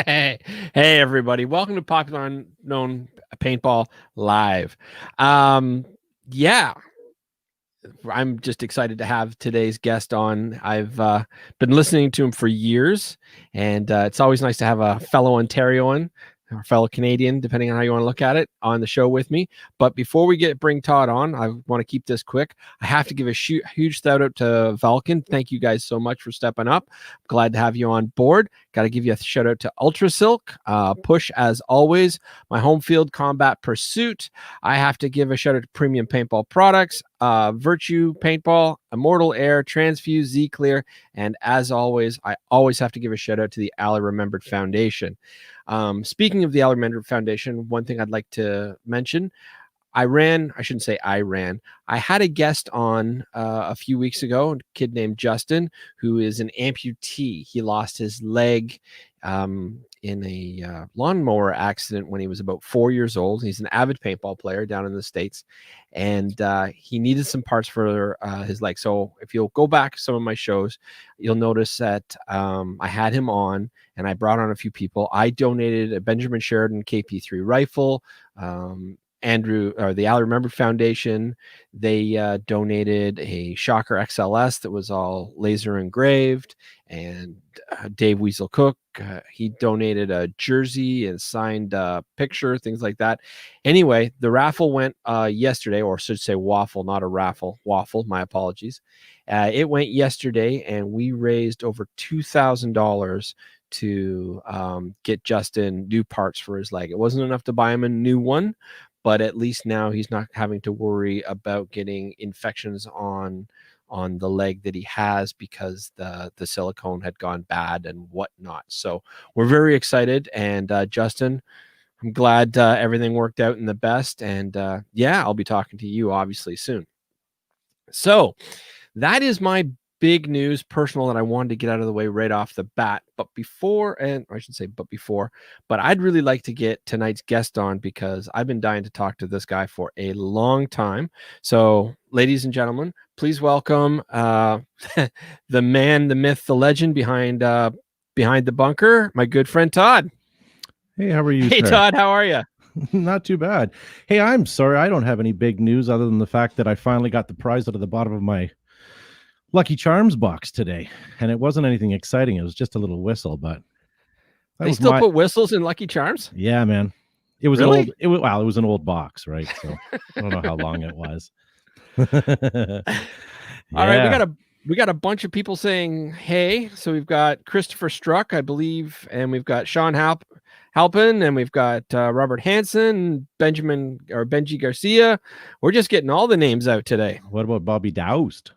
Hey, hey, everybody! Welcome to Popular Unknown Paintball Live. Yeah, I'm just excited to have today's guest on. I've been listening to him for years, and it's always nice to have a fellow Ontarian or fellow Canadian, depending on how you want to look at it, on the show with me. But before we bring Todd on, I want to keep this quick. I have to give a huge shout out to Vulcan. Thank you guys so much for stepping up. Glad to have you on board. Got to give you a shout out to Ultra Silk, Push as always, my home field combat pursuit. I have to give a shout out to Premium Paintball Products, Virtue Paintball, Immortal Air, Transfuse, Z Clear, and as always, I always have to give a shout out to the Ally Remembered Foundation. Speaking of the Ally Remembered Foundation, one thing I'd like to mention, I had a guest on a few weeks ago, a kid named Justin, who is an amputee. He lost his leg in a lawnmower accident when he was about 4 years old. He's an avid paintball player down in the States, and he needed some parts for his leg. So if you'll go back to some of my shows, you'll notice that I had him on, and I brought on a few people. I donated a Benjamin Sheridan KP3 rifle. The Ally Remembered Foundation, they donated a Shocker XLS that was all laser engraved, and Dave Weasel Cook, he donated a jersey and signed picture, things like that. Anyway, the raffle went yesterday, or I should say waffle, not a raffle, waffle, my apologies. It went yesterday, and we raised over $2,000 to get Justin new parts for his leg. It wasn't enough to buy him a new one, but at least now he's not having to worry about getting infections on the leg that he has because the silicone had gone bad and whatnot. So we're very excited. And Justin, I'm glad everything worked out in the best. And yeah, I'll be talking to you obviously soon. So that is my big news, personal, that I wanted to get out of the way right off the bat. But I'd really like to get tonight's guest on because I've been dying to talk to this guy for a long time. So, ladies and gentlemen, please welcome the man, the myth, the legend behind the bunker, my good friend Todd. Hey, how are you? Hey, sir? Todd, how are you? Not too bad. Hey, I'm sorry, I don't have any big news other than the fact that I finally got the prize out of the bottom of my Lucky Charms box today, and it wasn't anything exciting. It was just a little whistle, but they still put whistles in Lucky Charms? Yeah, man. It was really? it was an old box, right? So I don't know how long it was. Yeah. All right, we got a bunch of people saying hey. So we've got Christopher Struck, I believe, and we've got Sean Halpin, and we've got Robert Hansen, Benji Garcia. We're just getting all the names out today. What about Bobby Doused?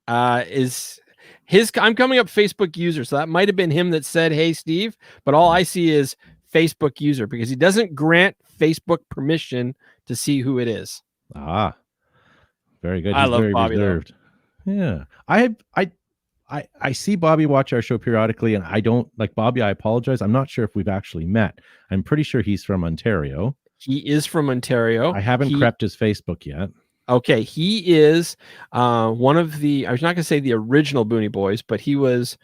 I'm coming up Facebook user, so that might have been him that said hey Steve, but all I see is Facebook user because he doesn't grant Facebook permission to see who it is. Very good. I love very Bobby reserved. Yeah, I see Bobby watch our show periodically, and I don't like Bobby. I apologize. I'm not sure if we've actually met. I'm pretty sure he's from Ontario. He is from Ontario. I haven't crept his Facebook yet. Okay, he is one of the, I was not going to say the original Booney Boys, but he was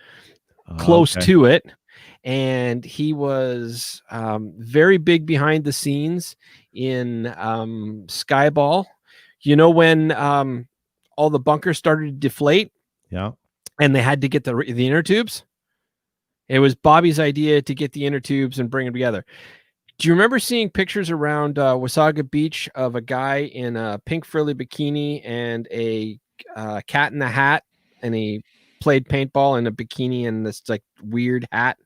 close to it. And he was very big behind the scenes in Skyball. You know, when all the bunkers started to deflate? Yeah. And they had to get the inner tubes? It was Bobby's idea to get the inner tubes and bring them together. Do you remember seeing pictures around Wasaga Beach of a guy in a pink frilly bikini and a cat in a hat, and he played paintball in a bikini and this like weird hat?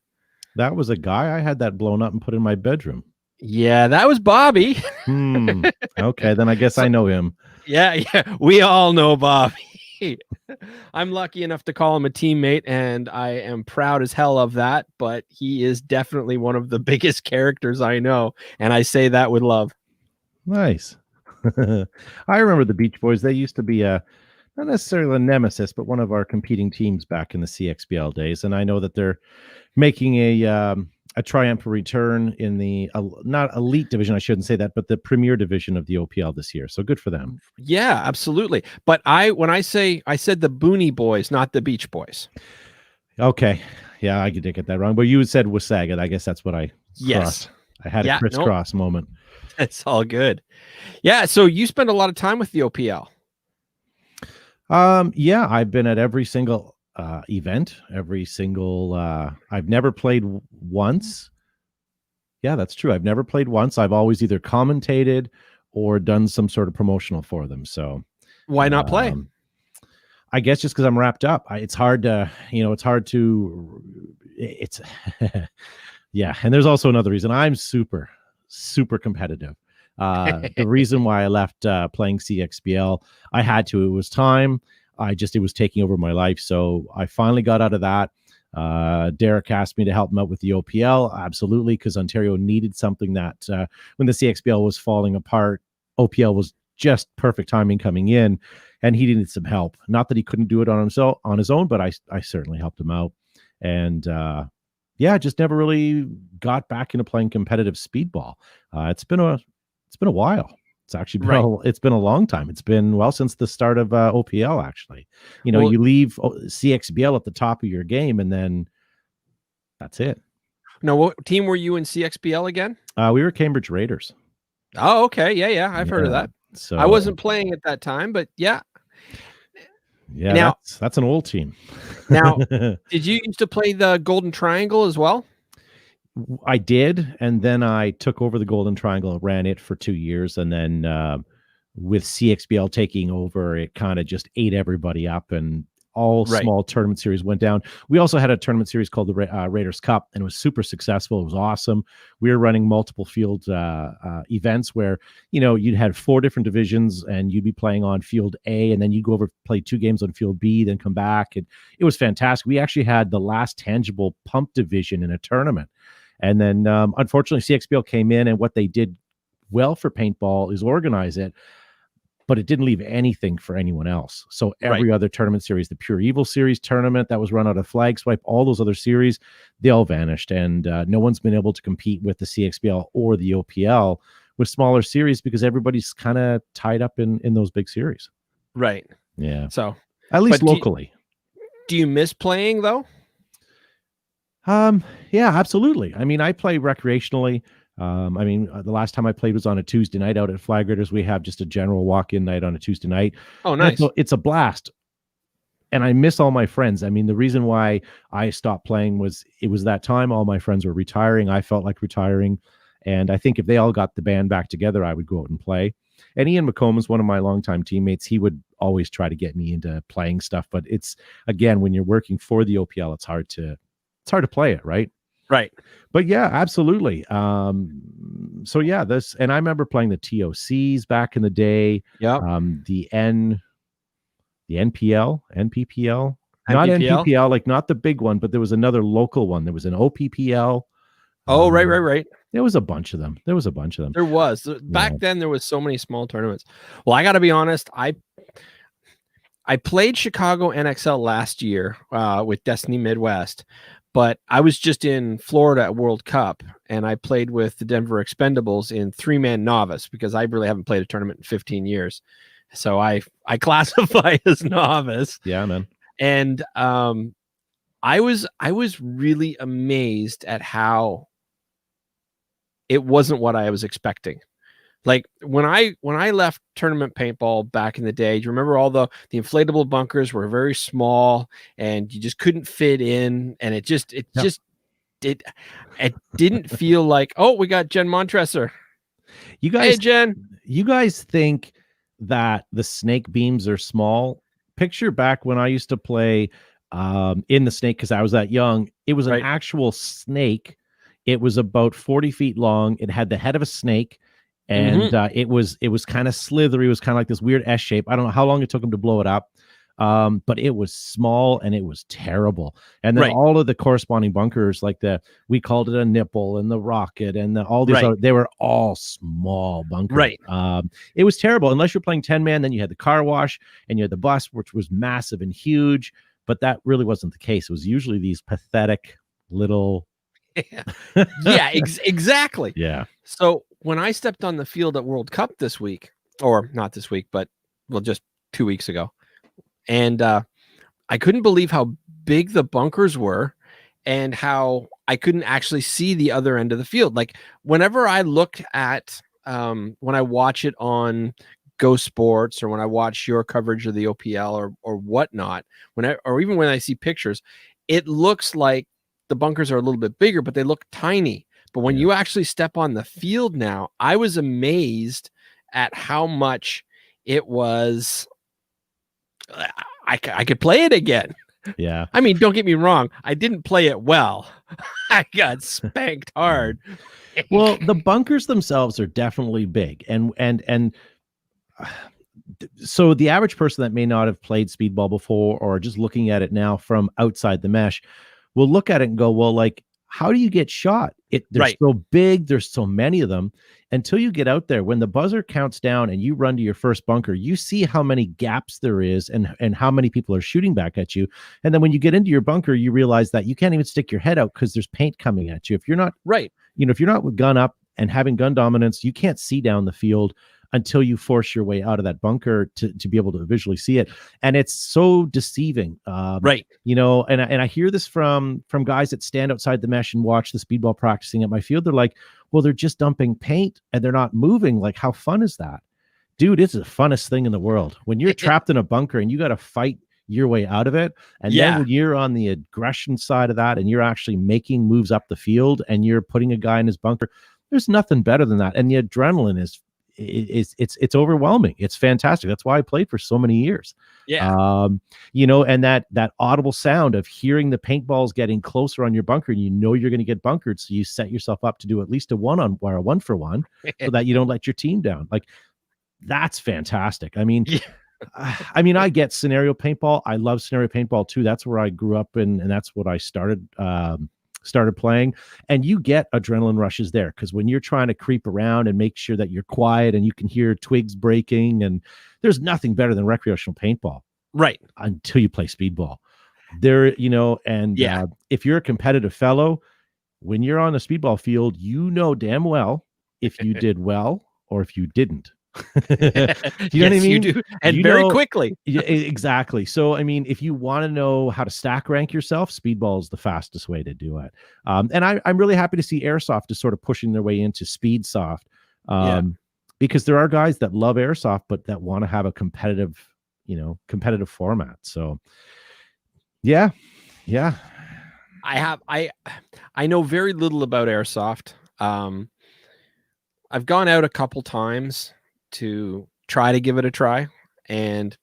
That was a guy. I had that blown up and put in my bedroom. Yeah, that was Bobby. Okay, then I guess I know him. Yeah, we all know Bobby. I'm lucky enough to call him a teammate, and I am proud as hell of that, but he is definitely one of the biggest characters I know, and I say that with love. Nice. I remember the Beach Boys. They used to be not necessarily a nemesis, but one of our competing teams back in the CXBL days, and I know that they're making a triumphant return in the not elite division, I shouldn't say that, but the premier division of the OPL this year. So good for them. Yeah, absolutely. But I said the Booney Boys, not the Beach Boys. Okay. Yeah, I did get that wrong. But you said Wasagat. I guess that's what I Yes. crossed. I had a Yeah. No, crisscross moment. it's all good. Yeah. So you spend a lot of time with the OPL. Yeah, I've been at every single event, every single I've never played once. Yeah, that's true. I've never played once. I've always either commentated or done some sort of promotional for them. So Why not play? I guess just because I'm wrapped up. It's hard to, it's hard to, it's, yeah. And there's also another reason. I'm super, super competitive. The reason why I left playing CXBL, I had to. It was time. It was taking over my life. So I finally got out of that. Derek asked me to help him out with the OPL. Absolutely, because Ontario needed something that when the CXBL was falling apart, OPL was just perfect timing coming in, and he needed some help. Not that he couldn't do it on himself on his own, but I certainly helped him out. And just never really got back into playing competitive speedball. It's been a while. It's actually been it's been a long time. It's been since the start of OPL. Actually, you leave CXBL at the top of your game, and then that's it. Now, what team were you in CXBL again? We were Cambridge Raiders. Oh, okay. Yeah. I've heard of that. So I wasn't playing at that time, but yeah. Yeah, now, that's an old team. Now, did you used to play the Golden Triangle as well? I did, and then I took over the Golden Triangle, ran it for 2 years, and then with CXBL taking over, it kind of just ate everybody up, and all small tournament series went down. We also had a tournament series called the Raiders Cup, and it was super successful. It was awesome. We were running multiple field events where, you'd had 4 different divisions, and you'd be playing on field A, and then you'd go over, play 2 games on field B, then come back. And it was fantastic. We actually had the last tangible pump division in a tournament. And then, unfortunately, CXBL came in, and what they did well for paintball is organize it, but it didn't leave anything for anyone else. So every other tournament series, the Pure Evil series tournament that was run out of Flag Swipe, all those other series, they all vanished. And no one's been able to compete with the CXBL or the OPL with smaller series because everybody's kind of tied up in those big series. Right. Yeah. So at least locally. Do you miss playing though? Yeah, absolutely. I mean, I play recreationally. The last time I played was on a Tuesday night out at Flag Raiders. We have just a general walk-in night on a Tuesday night. Oh, nice. It's a blast. And I miss all my friends. I mean, the reason why I stopped playing was it was that time all my friends were retiring. I felt like retiring. And I think if they all got the band back together, I would go out and play. And Ian McComb is one of my longtime teammates. He would always try to get me into playing stuff. But it's, again, when you're working for the OPL, it's hard to play it, right? Right. But yeah, absolutely. So yeah, and I remember playing the TOCs back in the day. Yeah. The NPPL, not NPPL, like not the big one, but there was another local one. There was an OPPL. Oh, right. There was a bunch of them. There was. Back then, there was so many small tournaments. Well, I got to be honest. I played Chicago NXL last year with Destiny Midwest, but I was just in Florida at World Cup, and I played with the Denver Expendables in 3-man novice because I really haven't played a tournament in 15 years. So I classify as novice. Yeah, man. And I was really amazed at how it wasn't what I was expecting. Like when I left tournament paintball back in the day, do you remember all the inflatable bunkers were very small and you just couldn't fit in, and it didn't feel like, oh, we got Jen Montresor. Hey, Jen. You guys think that the snake beams are small? Picture back when I used to play in the snake, because I was that young. It was an actual snake. It was about 40 feet long. It had the head of a snake. And it was kind of slithery. It was kind of like this weird S shape. I don't know how long it took him to blow it up, but it was small and it was terrible. And then all of the corresponding bunkers, like we called it a nipple and the rocket and all these, they were all small bunkers. Right. It was terrible. Unless you're playing 10-man, then you had the car wash and you had the bus, which was massive and huge. But that really wasn't the case. It was usually these pathetic little. Yeah, exactly. Yeah. So when I stepped on the field at World Cup this week, or not this week, but just 2 weeks ago, and I couldn't believe how big the bunkers were, and how I couldn't actually see the other end of the field. Like whenever I looked at when I watch it on Go Sports, or when I watch your coverage of the OPL or whatnot, or even when I see pictures, it looks like the bunkers are a little bit bigger, but they look tiny. But when you actually step on the field now, I was amazed at how much it was. I could play it again. Yeah. I mean, don't get me wrong. I didn't play it well. I got spanked hard. Well, the bunkers themselves are definitely big. And so the average person that may not have played speedball before, or just looking at it now from outside the mesh, will look at it and go, well, like, how do you get shot? They're Right. so big. There's so many of them. Until you get out there, when the buzzer counts down and you run to your first bunker, you see how many gaps there is and how many people are shooting back at you. And then when you get into your bunker, you realize that you can't even stick your head out because there's paint coming at you. If you're not Right. if you're not with gun up and having gun dominance, you can't see down the field until you force your way out of that bunker to be able to visually see it. And it's so deceiving. Right. And I hear this from guys that stand outside the mesh and watch the speedball practicing at my field. They're like, well, they're just dumping paint and they're not moving. Like, how fun is that? Dude, it's the funnest thing in the world. When you're trapped in a bunker and you got to fight your way out of it. And then when you're on the aggression side of that and you're actually making moves up the field and you're putting a guy in his bunker, there's nothing better than that. And the adrenaline it's overwhelming. It's fantastic. That's why I played for so many years. Yeah. And that audible sound of hearing the paintballs getting closer on your bunker, and you're going to get bunkered. So you set yourself up to do at least a 1-for-1 so that you don't let your team down. Like, that's fantastic. I mean, I get scenario paintball. I love scenario paintball too. That's where I grew up and that's what I started playing. And you get adrenaline rushes there because when you're trying to creep around and make sure that you're quiet and you can hear twigs breaking, and there's nothing better than recreational paintball. Right. Until you play speedball. There, if you're a competitive fellow, when you're on a speedball field, damn well if you did well or if you didn't. You know what I mean? You do. And very quickly. Yeah, exactly. So, I mean, if you want to know how to stack rank yourself, speedball is the fastest way to do it. And I'm really happy to see airsoft is sort of pushing their way into speed soft. Because there are guys that love airsoft, but that want to have a competitive format. So yeah. I know very little about airsoft. I've gone out a couple times to try to give it a try, and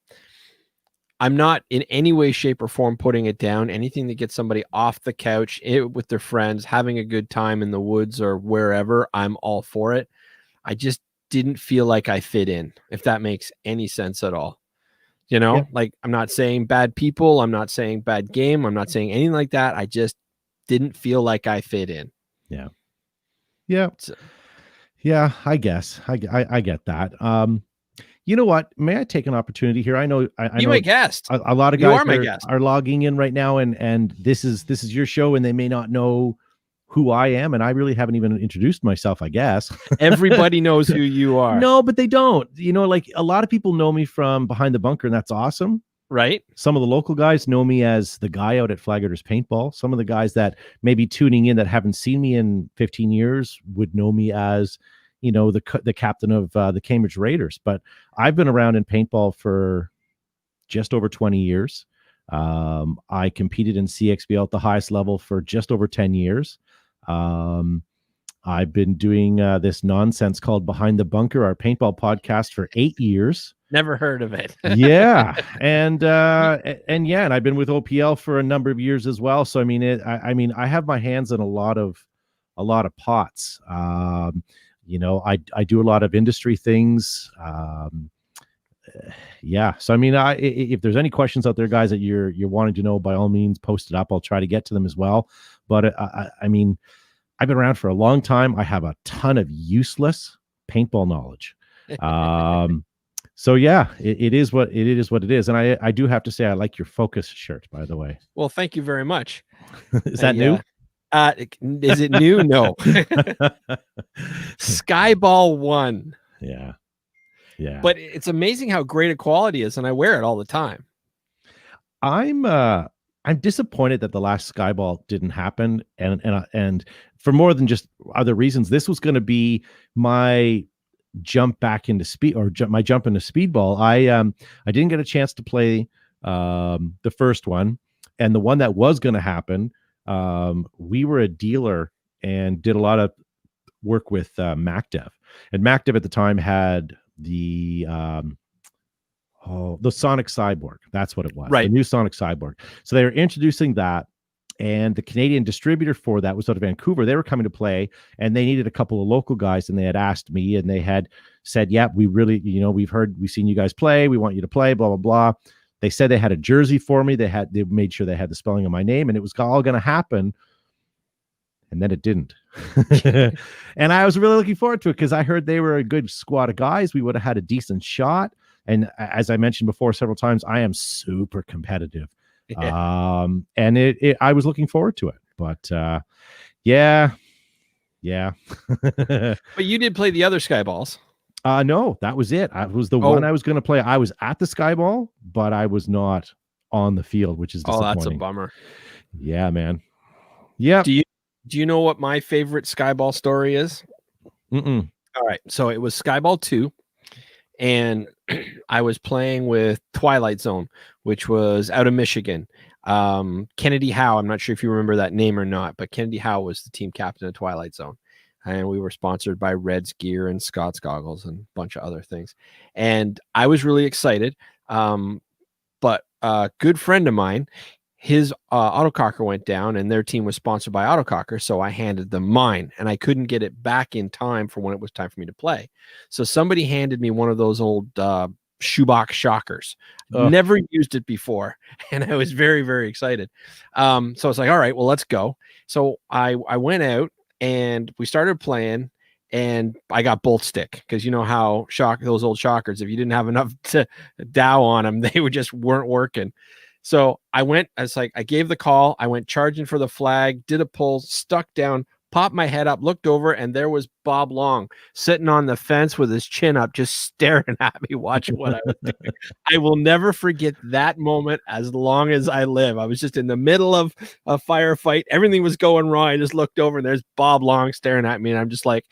I'm not in any way, shape, or form putting it down. Anything that gets somebody off the couch with their friends, having a good time in the woods or wherever, I'm all for it. I just didn't feel like I fit in, if that makes any sense at all. Like, I'm not saying bad people, I'm not saying bad game, I'm not saying anything like that. I just didn't feel like I fit in. Yeah, I guess I get that. You know what? May I take an opportunity here? I know you're my guest. A lot of guys are logging in right now, and this is your show, and they may not know who I am, and I really haven't even introduced myself, I guess. Everybody knows who you are. No, but they don't. Like, a lot of people know me from Behind the Bunker, and that's awesome. Right. Some of the local guys know me as the guy out at Flagger's Paintball. Some of the guys that may be tuning in that haven't seen me in 15 years would know me as, the captain of the Cambridge Raiders. But I've been around in paintball for just over 20 years. I competed in CXBL at the highest level for just over 10 years. I've been doing this nonsense called Behind the Bunker, our paintball podcast, for 8 years. Never heard of it. Yeah. And I've been with OPL for a number of years as well. So, I have my hands in a lot of pots. I do a lot of industry things. So, if there's any questions out there, guys, that you're wanting to know, by all means, post it up. I'll try to get to them as well. But I've been around for a long time. I have a ton of useless paintball knowledge. So yeah, it is what it is. And I do have to say, I like your Focus shirt, by the way. Well, thank you very much. Is that new? Is it new? No. Skyball 1. Yeah. But it's amazing how great a quality is, and I wear it all the time. I'm I'm disappointed that the last Skyball didn't happen, and for more than just other reasons. This was going to be my jump back into speed, or my jump into speedball. I didn't get a chance to play the first one, and the one that was going to happen. We were a dealer and did a lot of work with MacDev, and MacDev at the time had the Sonic Cyborg. That's what it was. Right. The new Sonic Cyborg. So they were introducing that, and the Canadian distributor for that was out of Vancouver. They were coming to play, and they needed a couple of local guys, and they had asked me, and they had said, "Yeah, we really, we've seen you guys play. We want you to play." Blah blah blah. They said they had a jersey for me. They made sure they had the spelling of my name, and it was all going to happen. And then it didn't. And I was really looking forward to it because I heard they were a good squad of guys. We would have had a decent shot. And as I mentioned before several times, I am super competitive. Yeah. And I was looking forward to it. But yeah. But you did play the other Skyballs. No, that was it. I was the one I was going to play. I was at the Skyball, but I was not on the field, which is disappointing. Oh, that's a bummer. Yeah, man. Yeah. Do you know what my favorite Skyball story is? Mm-mm. All right. So it was Skyball 2, and I was playing with Twilight Zone, which was out of Michigan. Kennedy Howe, I'm not sure if you remember that name or not, but Kennedy Howe was the team captain of Twilight Zone. And we were sponsored by Reds gear and Scott's goggles and a bunch of other things. And I was really excited. But a good friend of mine, his autococker went down, and their team was sponsored by autococker. So I handed them mine, and I couldn't get it back in time for when it was time for me to play. So somebody handed me one of those old shoebox shockers. Never used it before, and I was very, very excited. So I was like, all right, well, let's go. So I went out, and we started playing, and I got bolt stick, because you know how those old shockers, if you didn't have enough to dow on them, they weren't working. So I gave the call. I went charging for the flag, did a pull, stuck down, popped my head up, looked over, and there was Bob Long sitting on the fence with his chin up, just staring at me, watching what I was doing. I will never forget that moment as long as I live. I was just in the middle of a firefight. Everything was going wrong. I just looked over, and there's Bob Long staring at me, and I'm just like,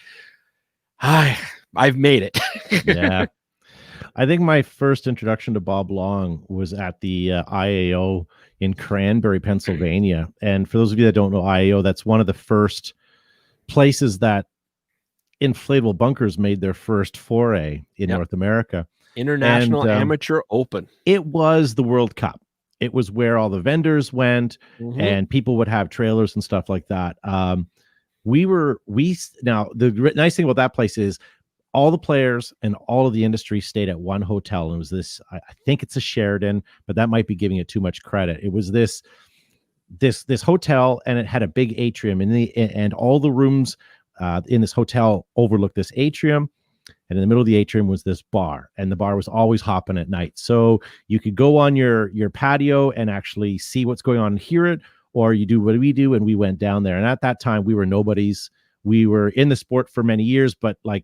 I've made it. Yeah. I think my first introduction to Bob Long was at the IAO in Cranberry, Pennsylvania. And for those of you that don't know IAO, that's one of the first places that inflatable bunkers made their first foray in North America. International Amateur Open. It was the World Cup. It was where all the vendors went, and people would have trailers and stuff like that. Now the nice thing about that place is all the players and all of the industry stayed at one hotel. And it was this, I think it's a Sheraton, but that might be giving it too much credit. It was this hotel, and it had a big atrium and all the rooms in this hotel overlooked this atrium. And in the middle of the atrium was this bar, and the bar was always hopping at night. So you could go on your patio and actually see what's going on and hear it, or you do what we do. And we went down there. And at that time we were nobodies. We were in the sport for many years, but we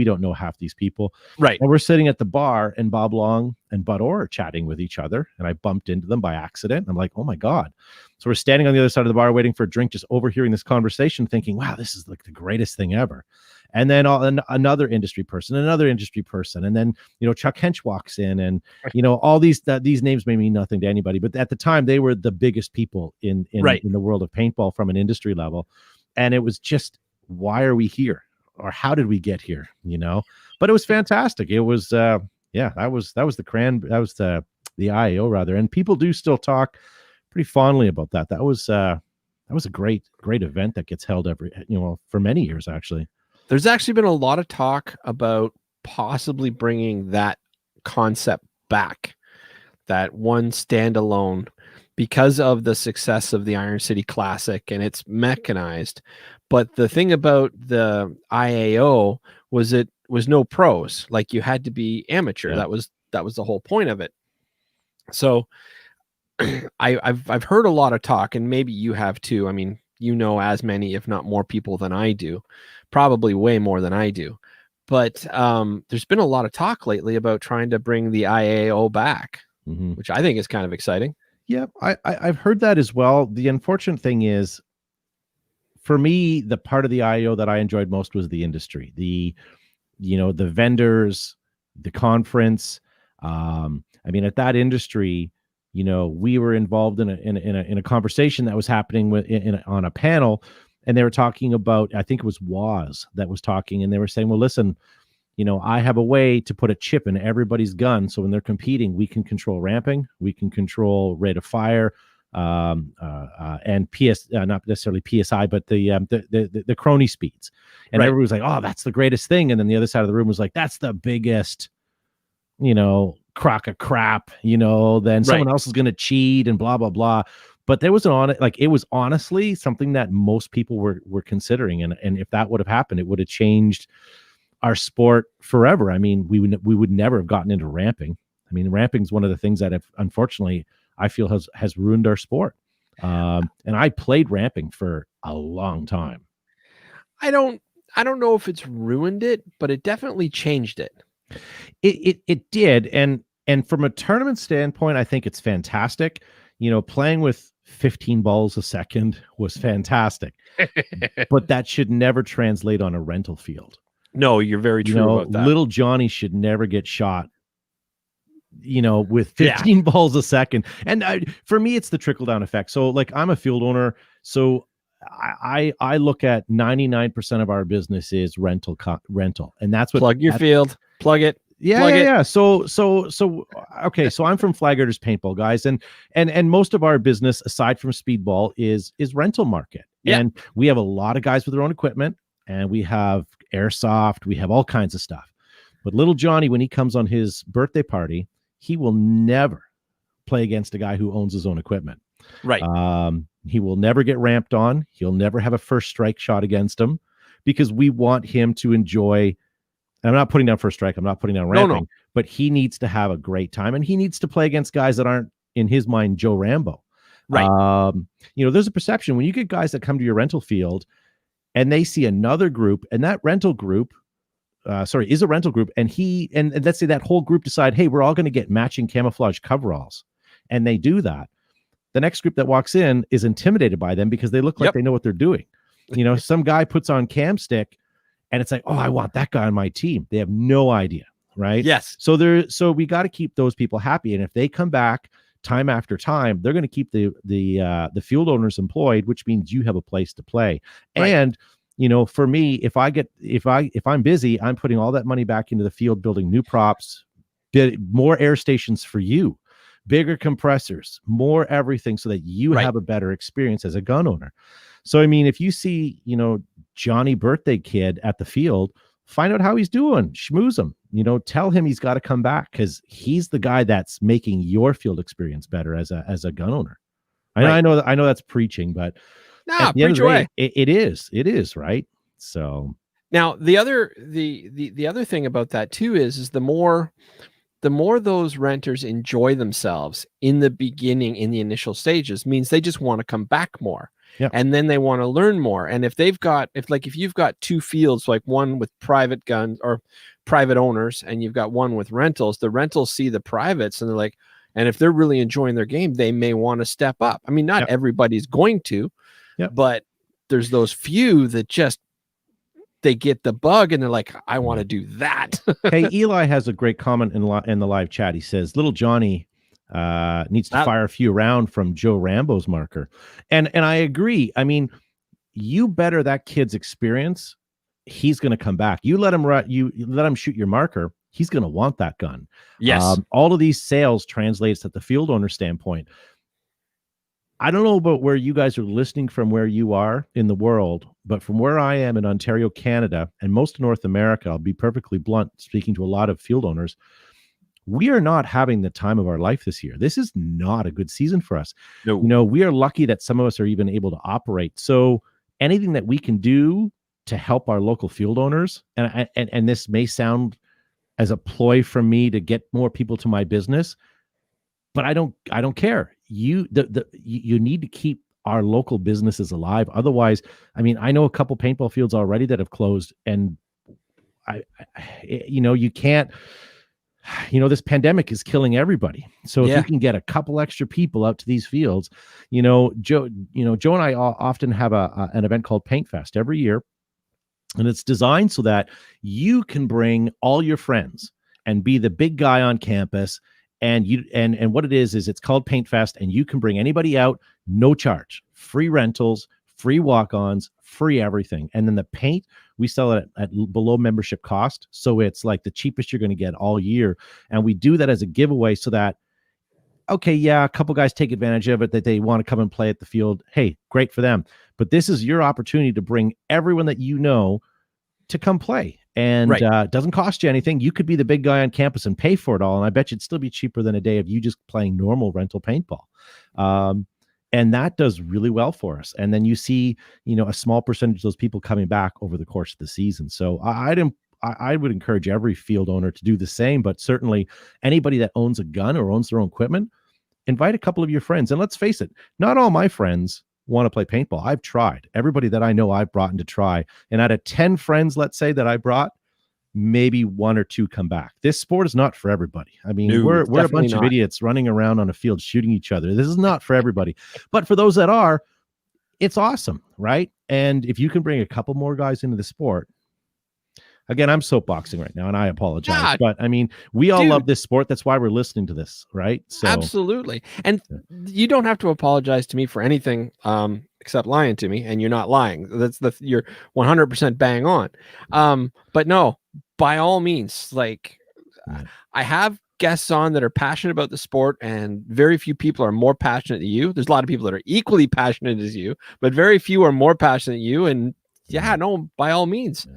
don't know half these people. Right. And we're sitting at the bar, and Bob Long and Bud Orr are chatting with each other. And I bumped into them by accident. I'm like, oh my God. So we're standing on the other side of the bar waiting for a drink, just overhearing this conversation, thinking, wow, this is like the greatest thing ever. And then another industry person, and then, Chuck Hench walks in, and, all these names may mean nothing to anybody, but at the time they were the biggest people in the world of paintball from an industry level. And it was just, why are we here? Or how did we get here? But it was fantastic. It was, that was the IAO rather. And people do still talk pretty fondly about that. That was a great event that gets held for many years, actually. There's actually been a lot of talk about possibly bringing that concept back, that one standalone, because of the success of the Iron City Classic, and it's mechanized. But the thing about the IAO was it was no pros. Like, you had to be amateur. Yeah. That was the whole point of it. So I've heard a lot of talk, and maybe you have too. I mean, as many, if not more people than I do, probably way more than I do. But there's been a lot of talk lately about trying to bring the IAO back, which I think is kind of exciting. Yeah, I've heard that as well. The unfortunate thing is, for me, the part of the IO that I enjoyed most was the industry, the vendors, the conference. I mean, at that industry, we were involved in a conversation that was happening on a panel, and they were talking about, I think it was Woz that was talking, and they were saying, well, listen, I have a way to put a chip in everybody's gun, so when they're competing, we can control ramping, we can control rate of fire, and not necessarily PSI, but the crony speeds. And Right. everybody was like, "Oh, that's the greatest thing." And then the other side of the room was like, "That's the biggest, crock of crap." Then someone Right. else is going to cheat and blah blah blah. But there was it was honestly something that most people were considering, and if that would have happened, it would have changed our sport forever. I mean, we would never have gotten into ramping. I mean, ramping is one of the things that unfortunately I feel has ruined our sport. And I played ramping for a long time. I don't know if it's ruined it, but it definitely changed it. It did, and from a tournament standpoint, I think it's fantastic. Playing with 15 balls a second was fantastic, but that should never translate on a rental field. No, you're very true about that. Little Johnny should never get shot, with 15 balls a second. And for me, it's the trickle down effect. So like, I'm a field owner. So I look at 99% of our business is rental. And that's what plug your field, plug it. Yeah. So okay. So I'm from Flag Arters Paintball, guys. And most of our business, aside from speedball, is rental market. Yeah. And we have a lot of guys with their own equipment, and we have airsoft, we have all kinds of stuff. But little Johnny, when he comes on his birthday party, he will never play against a guy who owns his own equipment. Right. He will never get ramped on. He'll never have a first strike shot against him, because we want him to enjoy. I'm not putting down first strike, I'm not putting down ramping, but he needs to have a great time, and he needs to play against guys that aren't, in his mind, Joe Rambo. Right. There's a perception when you get guys that come to your rental field and they see another group, and that rental group is a rental group, and let's say that whole group decide, hey, we're all going to get matching camouflage coveralls, and they do that. The next group that walks in is intimidated by them because they look like they know what they're doing. Some guy puts on cam stick, and it's like, oh, I want that guy on my team. They have no idea, right? Yes. So we got to keep those people happy, and if they come back time after time, they're going to keep the field owners employed, which means you have a place to play. Right. And for me, if I'm busy, I'm putting all that money back into the field, building new props, more air stations for you, bigger compressors, more everything, so that you have a better experience as a gun owner. So, I mean, if you see, Johnny birthday kid at the field, find out how he's doing, schmooze him, tell him he's got to come back, because he's the guy that's making your field experience better as a gun owner. I know that's preaching, but at the end of the day, it is right. So now the other thing about that too is the more those renters enjoy themselves in the beginning, in the initial stages, means they just want to come back more. Yeah. And then they want to learn more. And if you've got two fields, like one with private guns or private owners, and you've got one with rentals, the rentals see the privates and they're like, and if they're really enjoying their game, they may want to step up. I mean, not everybody's going to, but there's those few that just, they get the bug and they're like, I want to do that. Hey, Eli has a great comment in the live chat. He says, little Johnny needs to fire a few around from Joe Rambo's marker. And I agree. I mean, you better that kid's experience, he's going to come back. You let him shoot your marker, he's going to want that gun. Yes. All of these sales translates at the field owner standpoint. I don't know about where you guys are listening from, where you are in the world, but from where I am in Ontario, Canada, and most of North America, I'll be perfectly blunt, speaking to a lot of field owners, we are not having the time of our life this year. This is not a good season for us. No. We are lucky that some of us are even able to operate. So anything that we can do to help our local field owners, and this may sound as a ploy from me to get more people to my business, but I don't care. You need to keep our local businesses alive. Otherwise, I mean, I know a couple paintball fields already that have closed, and you can't. this pandemic is killing everybody. So if you Yeah. can get a couple extra people out to these fields, Joe and I often have an event called Paint Fest every year. And it's designed so that you can bring all your friends and be the big guy on campus. And what it is it's called Paint Fest, and you can bring anybody out, no charge, free rentals, free walk-ons, free everything. And then the paint, we sell it at below membership cost. So it's like the cheapest you're going to get all year. And we do that as a giveaway so that, okay, yeah, a couple guys take advantage of it, that they want to come and play at the field. Hey, great for them. But this is your opportunity to bring everyone that you know to come play. And it doesn't cost you anything. You could be the big guy on campus and pay for it all. And I bet you'd still be cheaper than a day of you just playing normal rental paintball. And that does really well for us. And then you see, a small percentage of those people coming back over the course of the season. So I would encourage every field owner to do the same, but certainly anybody that owns a gun or owns their own equipment, invite a couple of your friends. And let's face it, not all my friends want to play paintball. I've tried. Everybody that I know I've brought in to try. And out of 10 friends, let's say, that I brought, maybe 1 or 2 come back. This sport is not for everybody. I mean, No, we're a bunch not. of idiots running around on a field shooting each other. This is not for everybody. But for those that are, it's awesome, right? And if you can bring a couple more guys into the sport, again, I'm soapboxing right now, and I apologize. But I mean, we all love this sport. That's why we're listening to this, right? So absolutely. And you don't have to apologize to me for anything except lying to me, and you're not lying. You're 100% bang on. But no, by all means, I have guests on that are passionate about the sport, and very few people are more passionate than you. There's a lot of people that are equally passionate as you, but very few are more passionate than you. And by all means,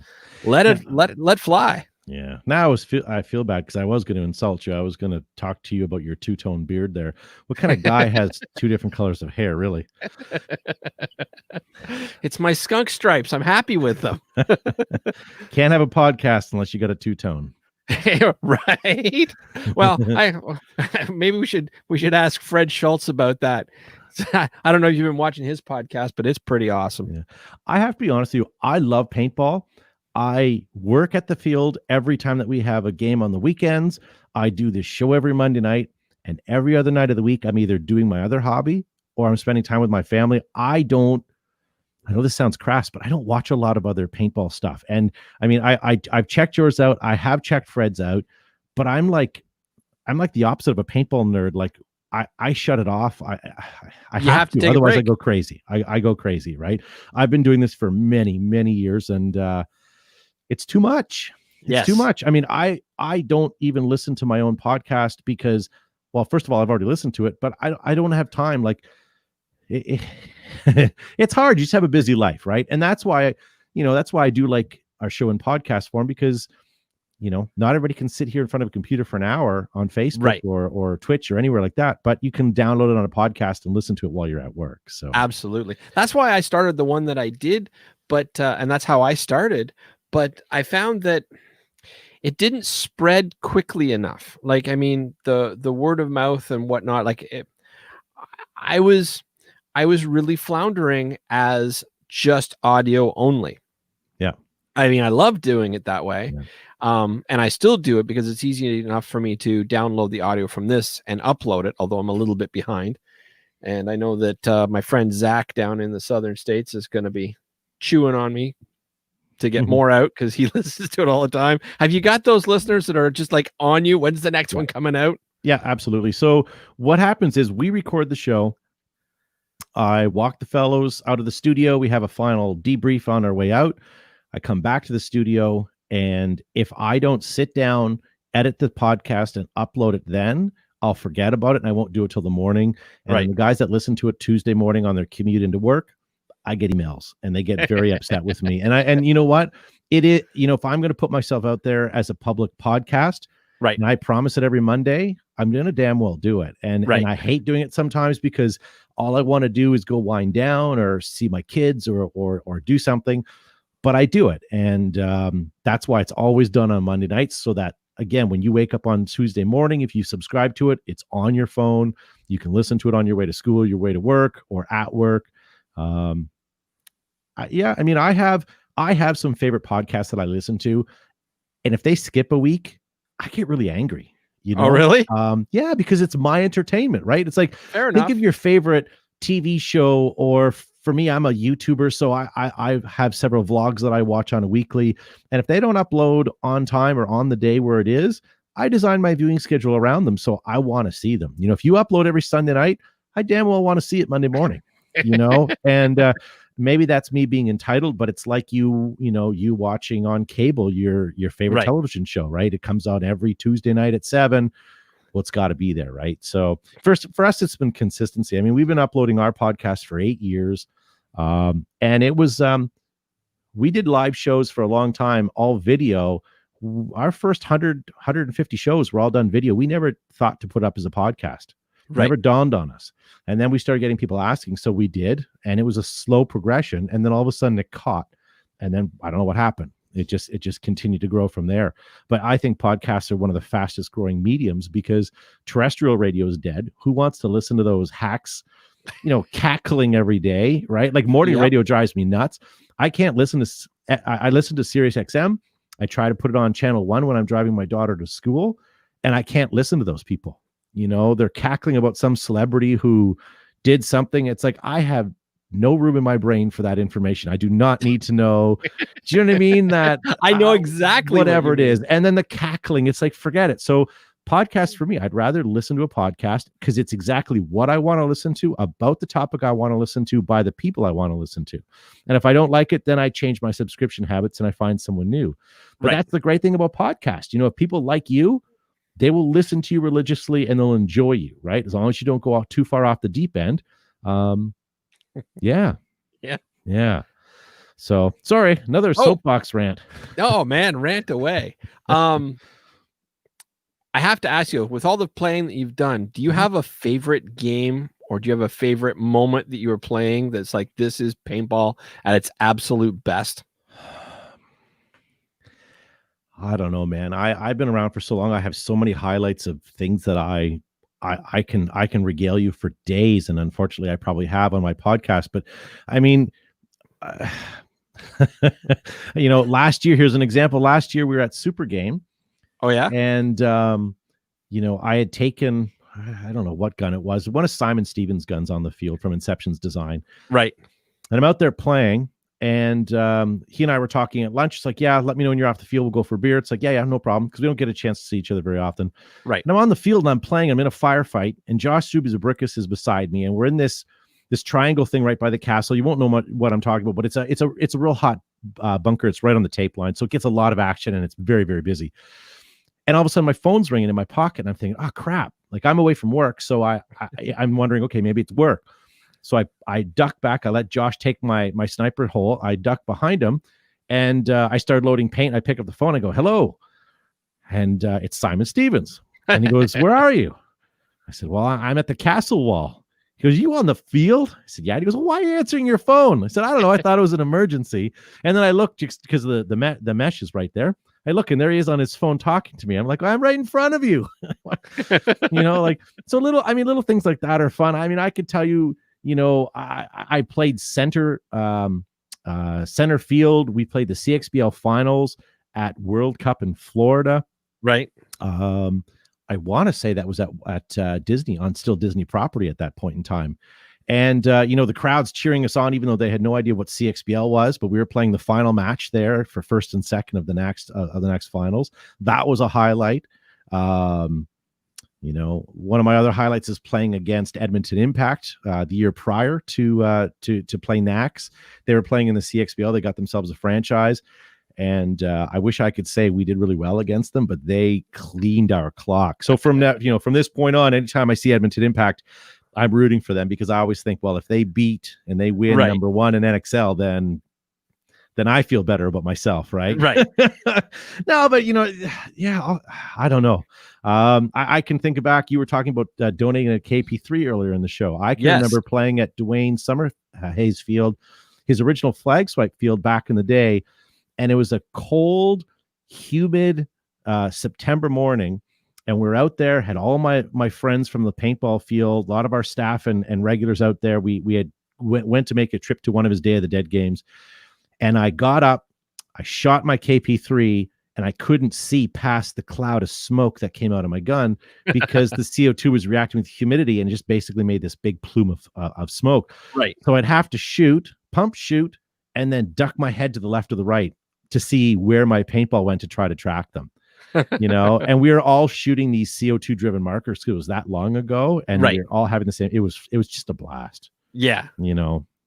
let fly. Yeah. Now I feel bad because I was going to insult you. I was going to talk to you about your two-tone beard there. What kind of guy has 2 different colors of hair, really? It's my skunk stripes. I'm happy with them. Can't have a podcast unless you got a two-tone. Right. Well, maybe we should ask Fred Schultz about that. I don't know if you've been watching his podcast, but it's pretty awesome. Yeah. I have to be honest with you. I love paintball. I work at the field every time that we have a game on the weekends. I do this show every Monday night, and every other night of the week, I'm either doing my other hobby or I'm spending time with my family. I know this sounds crass, but I don't watch a lot of other paintball stuff. And I mean, I've checked yours out. I have checked Fred's out, but I'm like the opposite of a paintball nerd. Like I shut it off. I have to, otherwise I go crazy. I go crazy, right? I've been doing this for many, many years, and it's too much. It's too much. I mean, I don't even listen to my own podcast because, well, first of all, I've already listened to it, but I don't have time. Like it's hard. You just have a busy life, right? And that's why I do like our show in podcast form, because not everybody can sit here in front of a computer for an hour on Facebook or Twitch or anywhere like that, but you can download it on a podcast and listen to it while you're at work. So absolutely. That's why I started the one that I did, but and that's how I started. But I found that it didn't spread quickly enough. Like, I mean, the word of mouth and whatnot, I was really floundering as just audio only. Yeah. I mean, I love doing it that way. Yeah. And I still do it because it's easy enough for me to download the audio from this and upload it, although I'm a little bit behind. And I know that my friend Zach down in the southern states is going to be chewing on me to get more out because he listens to it all the time. Have you got those listeners that are just like on you? When's the next one coming out? Yeah, absolutely. So what happens is we record the show. I walk the fellows out of the studio. We have a final debrief on our way out. I come back to the studio, and if I don't sit down, edit the podcast, and upload it, then I'll forget about it, and I won't do it till the morning. And the guys that listen to it Tuesday morning on their commute into work, I get emails, and they get very upset with me. And you know what? It is, if I'm going to put myself out there as a public podcast, and I promise it every Monday, I'm going to damn well do it. And I hate doing it sometimes because all I want to do is go wind down or see my kids or do something, but I do it. And that's why it's always done on Monday nights, so that, again, when you wake up on Tuesday morning, if you subscribe to it, it's on your phone. You can listen to it on your way to school, your way to work, or at work. I mean, I have some favorite podcasts that I listen to, and if they skip a week, I get really angry. You Oh, know, really? yeah, because it's my entertainment, right? It's like, Fair think enough. of your favorite TV show, or for me, I'm a YouTuber, so I have several vlogs that I watch on a weekly, and if they don't upload on time or on the day where it is, I design my viewing schedule around them, so I want to see them. You know, if you upload every Sunday night, I damn well want to see it Monday morning. You know, and maybe that's me being entitled, but it's like you know, you watching on cable your favorite Right. television show, right? It comes out every Tuesday night at 7. Well, it's got to be there, right? So first, for us, it's been consistency. I mean, we've been uploading our podcast for 8 years, and it was we did live shows for a long time, all video. Our first 150 shows were all done video. We never thought to put up as a podcast. Right. Never dawned on us. And then we started getting people asking, so we did, and it was a slow progression. And then all of a sudden it caught, and then I don't know what happened. It just continued to grow from there. But I think podcasts are one of the fastest growing mediums, because terrestrial radio is dead. Who wants to listen to those hacks, you know, cackling every day, right? Like morning radio drives me nuts. I can't listen to, I listen to Sirius XM. I try to put it on channel 1 when I'm driving my daughter to school, and I can't listen to those people. You know, they're cackling about some celebrity who did something. It's like, I have no room in my brain for that information. I do not need to know. Do you know what I mean? That I know exactly whatever what it is. And then the cackling, it's like, forget it. So podcasts for me, I'd rather listen to a podcast because it's exactly what I want to listen to, about the topic I want to listen to, by the people I want to listen to. And if I don't like it, then I change my subscription habits and I find someone new. But that's the great thing about podcasts. You know, if people like you, they will listen to you religiously and they'll enjoy you, right? As long as you don't go too far off the deep end. Yeah. So sorry, another soapbox rant. Oh man, rant away. I have to ask you, with all the playing that you've done, do you have a favorite game, or do you have a favorite moment that you were playing that's like, this is paintball at its absolute best? I don't know, man. I've been around for so long. I have so many highlights of things that I can regale you for days, and unfortunately, I probably have on my podcast. But I mean, you know, last year, here's an example. Last year, we were at Super Game. Oh yeah, and you know, I had taken, I don't know what gun it was, one of Simon Stevens' guns on the field from Inception's design. Right. And I'm out there playing. And he and I were talking at lunch. It's like, yeah, let me know when you're off the field. We'll go for a beer. It's like, yeah, no problem. Because we don't get a chance to see each other very often. Right. And I'm on the field and I'm playing. I'm in a firefight. And Josh Zubizabrickus is beside me. And we're in this triangle thing right by the castle. You won't know what I'm talking about, but it's a real hot bunker. It's right on the tape line. So it gets a lot of action and it's very, very busy. And all of a sudden my phone's ringing in my pocket. And I'm thinking, oh, crap. Like, I'm away from work. So I'm wondering, okay, maybe it's work. So I duck back. I let Josh take my sniper hole. I duck behind him, and I started loading paint. I pick up the phone. I go, hello. And it's Simon Stevens. And he goes, where are you? I said, well, I'm at the castle wall. He goes, you on the field? I said, yeah. He goes, well, why are you answering your phone? I said, I don't know. I thought it was an emergency. And then I looked, just because the mesh is right there. I look, and there he is on his phone talking to me. I'm like, I'm right in front of you. You know, like, so little things like that are fun. I mean, I could tell you, you know, I played center field. We played the CXBL finals at World Cup in Florida. Right. I want to say that was at Disney, on still Disney property at that point in time. And, you know, the crowd's cheering us on, even though they had no idea what CXBL was, but we were playing the final match there for first and second of the next finals. That was a highlight. You know, one of my other highlights is playing against Edmonton Impact the year prior to play NAX. They were playing in the CXBL. They got themselves a franchise. And I wish I could say we did really well against them, but they cleaned our clock. So from that, you know, from this point on, anytime I see Edmonton Impact, I'm rooting for them, because I always think, well, if they beat and they win number 1 in NXL, then I feel better about myself, right? Right. No, but you know, yeah, I don't know. I can think back. You were talking about donating a KP3 earlier in the show. I can remember playing at Dwayne Summer Hayes Field, his original flag swipe field back in the day, and it was a cold, humid September morning. And we're out there, had all my friends from the paintball field, a lot of our staff and regulars out there. We had went to make a trip to one of his Day of the Dead games. And I got up, I shot my KP3, and I couldn't see past the cloud of smoke that came out of my gun because the CO2 was reacting with humidity and just basically made this big plume of smoke. Right. So I'd have to shoot, and then duck my head to the left or the right to see where my paintball went to try to track them. And we were all shooting these CO2 driven markers because it was that long ago, and we were all having the same. It was just a blast. Yeah.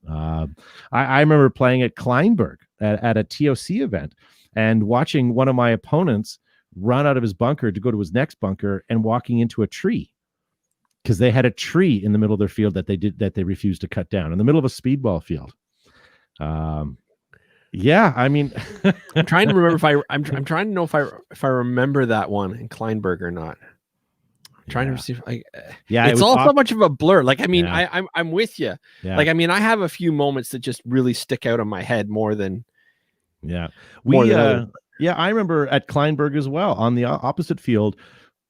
I remember playing at Kleinberg at a TOC event and watching one of my opponents run out of his bunker to go to his next bunker and walking into a tree because they had a tree in the middle of their field that they refused to cut down in the middle of a speedball field. Yeah, I mean, I'm trying to remember I'm trying to know if I remember that one in Kleinberg or not. I'm trying to see if it's all so much of a blur. Like, I mean, I'm with you. Yeah. Like, I mean, I have a few moments that just really stick out in my head more than I remember at Kleinberg as well on the opposite field.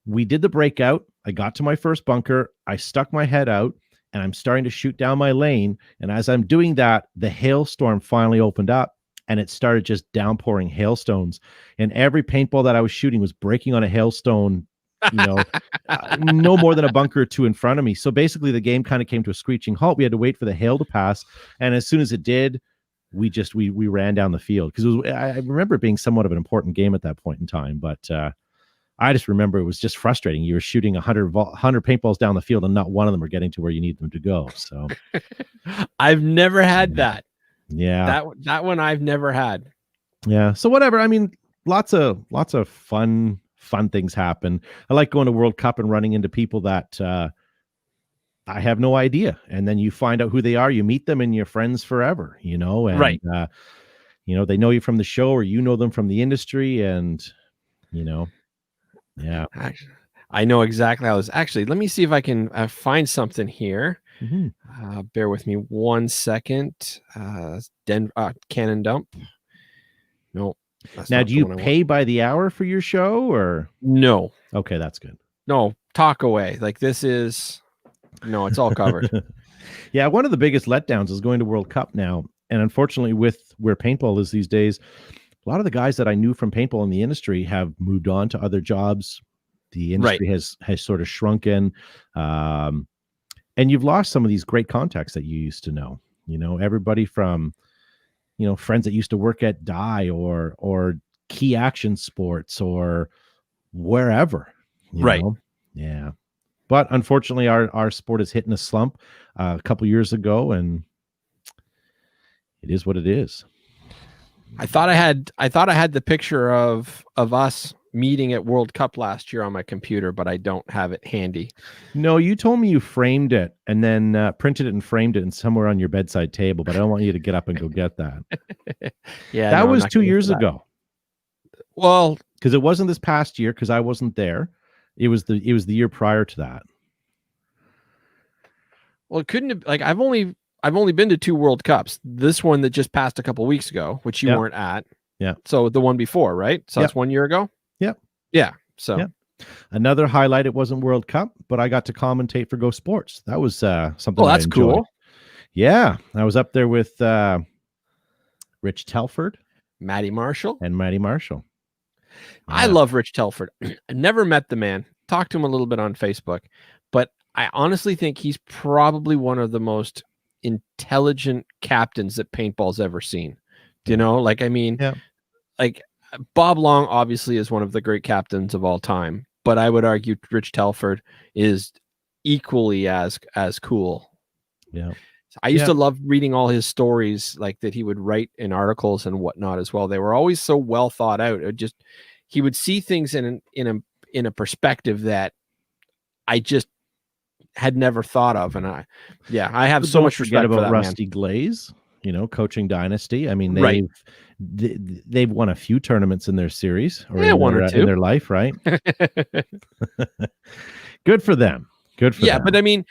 We did the breakout. I got to my first bunker. I stuck my head out and I'm starting to shoot down my lane. And as I'm doing that, the hailstorm finally opened up. And it started just downpouring hailstones, and every paintball that I was shooting was breaking on a hailstone, no more than a bunker or two in front of me. So basically the game kind of came to a screeching halt. We had to wait for the hail to pass. And as soon as it did, we ran down the field because I remember it being somewhat of an important game at that point in time. But I just remember it was just frustrating. You were shooting 100 paintballs down the field and not one of them were getting to where you need them to go. So I've never had that. Yeah, that one I've never had. Yeah, so whatever. I mean, lots of fun things happen. I like going to World Cup and running into people that I have no idea, and then you find out who they are. You meet them, and you're friends forever. And, right? They know you from the show, or you know them from the industry, and yeah. I know exactly how this. Actually, let me see if I can find something here. Mm-hmm. Bear with me 1 second. Cannon dump. No. Now, do you pay by the hour for your show or no? Okay, that's good. No, talk away. Like this is it's all covered. Yeah, one of the biggest letdowns is going to World Cup now, and unfortunately, with where paintball is these days, a lot of the guys that I knew from paintball in the industry have moved on to other jobs. The industry has sort of shrunken. And you've lost some of these great contacts that you used to know. Everybody from, friends that used to work at Dye or Key Action Sports or wherever. Right. Yeah. But unfortunately, our sport is hitting a slump a couple years ago, and it is what it is. I thought I had the picture of us meeting at World Cup last year on my computer, but I don't have it handy. No, you told me you framed it and then printed it and framed it and somewhere on your bedside table, but I don't want you to get up and go get that. Yeah, that was 2 years ago. Well, because it wasn't this past year because I wasn't there. It was the year prior to that. Well, it couldn't have, like I've only been to 2 World Cups. This one that just passed a couple weeks ago, which you weren't at. Yeah. So the one before, right? So that's 1 year ago. Yep. Yeah. So another highlight. It wasn't World Cup, but I got to commentate for Go Sports. That was something. Oh, that's cool. Yeah, I was up there with Rich Telford, Matty Marshall. Yeah. I love Rich Telford. I never met the man. Talked to him a little bit on Facebook, but I honestly think he's probably one of the most intelligent captains that paintball's ever seen. Do you know? Like, I mean, like Bob Long obviously is one of the great captains of all time, but I would argue Rich Telford is equally as cool. Yeah. I used to love reading all his stories, like that he would write in articles and whatnot as well. They were always so well thought out. He would see things in a perspective that I just had never thought of. And I have so much respect for that Rusty man. Glaze, coaching Dynasty. I mean, they've won a few tournaments in their series or one or two in their life, right? Good for them. Good for them. Yeah, but I mean,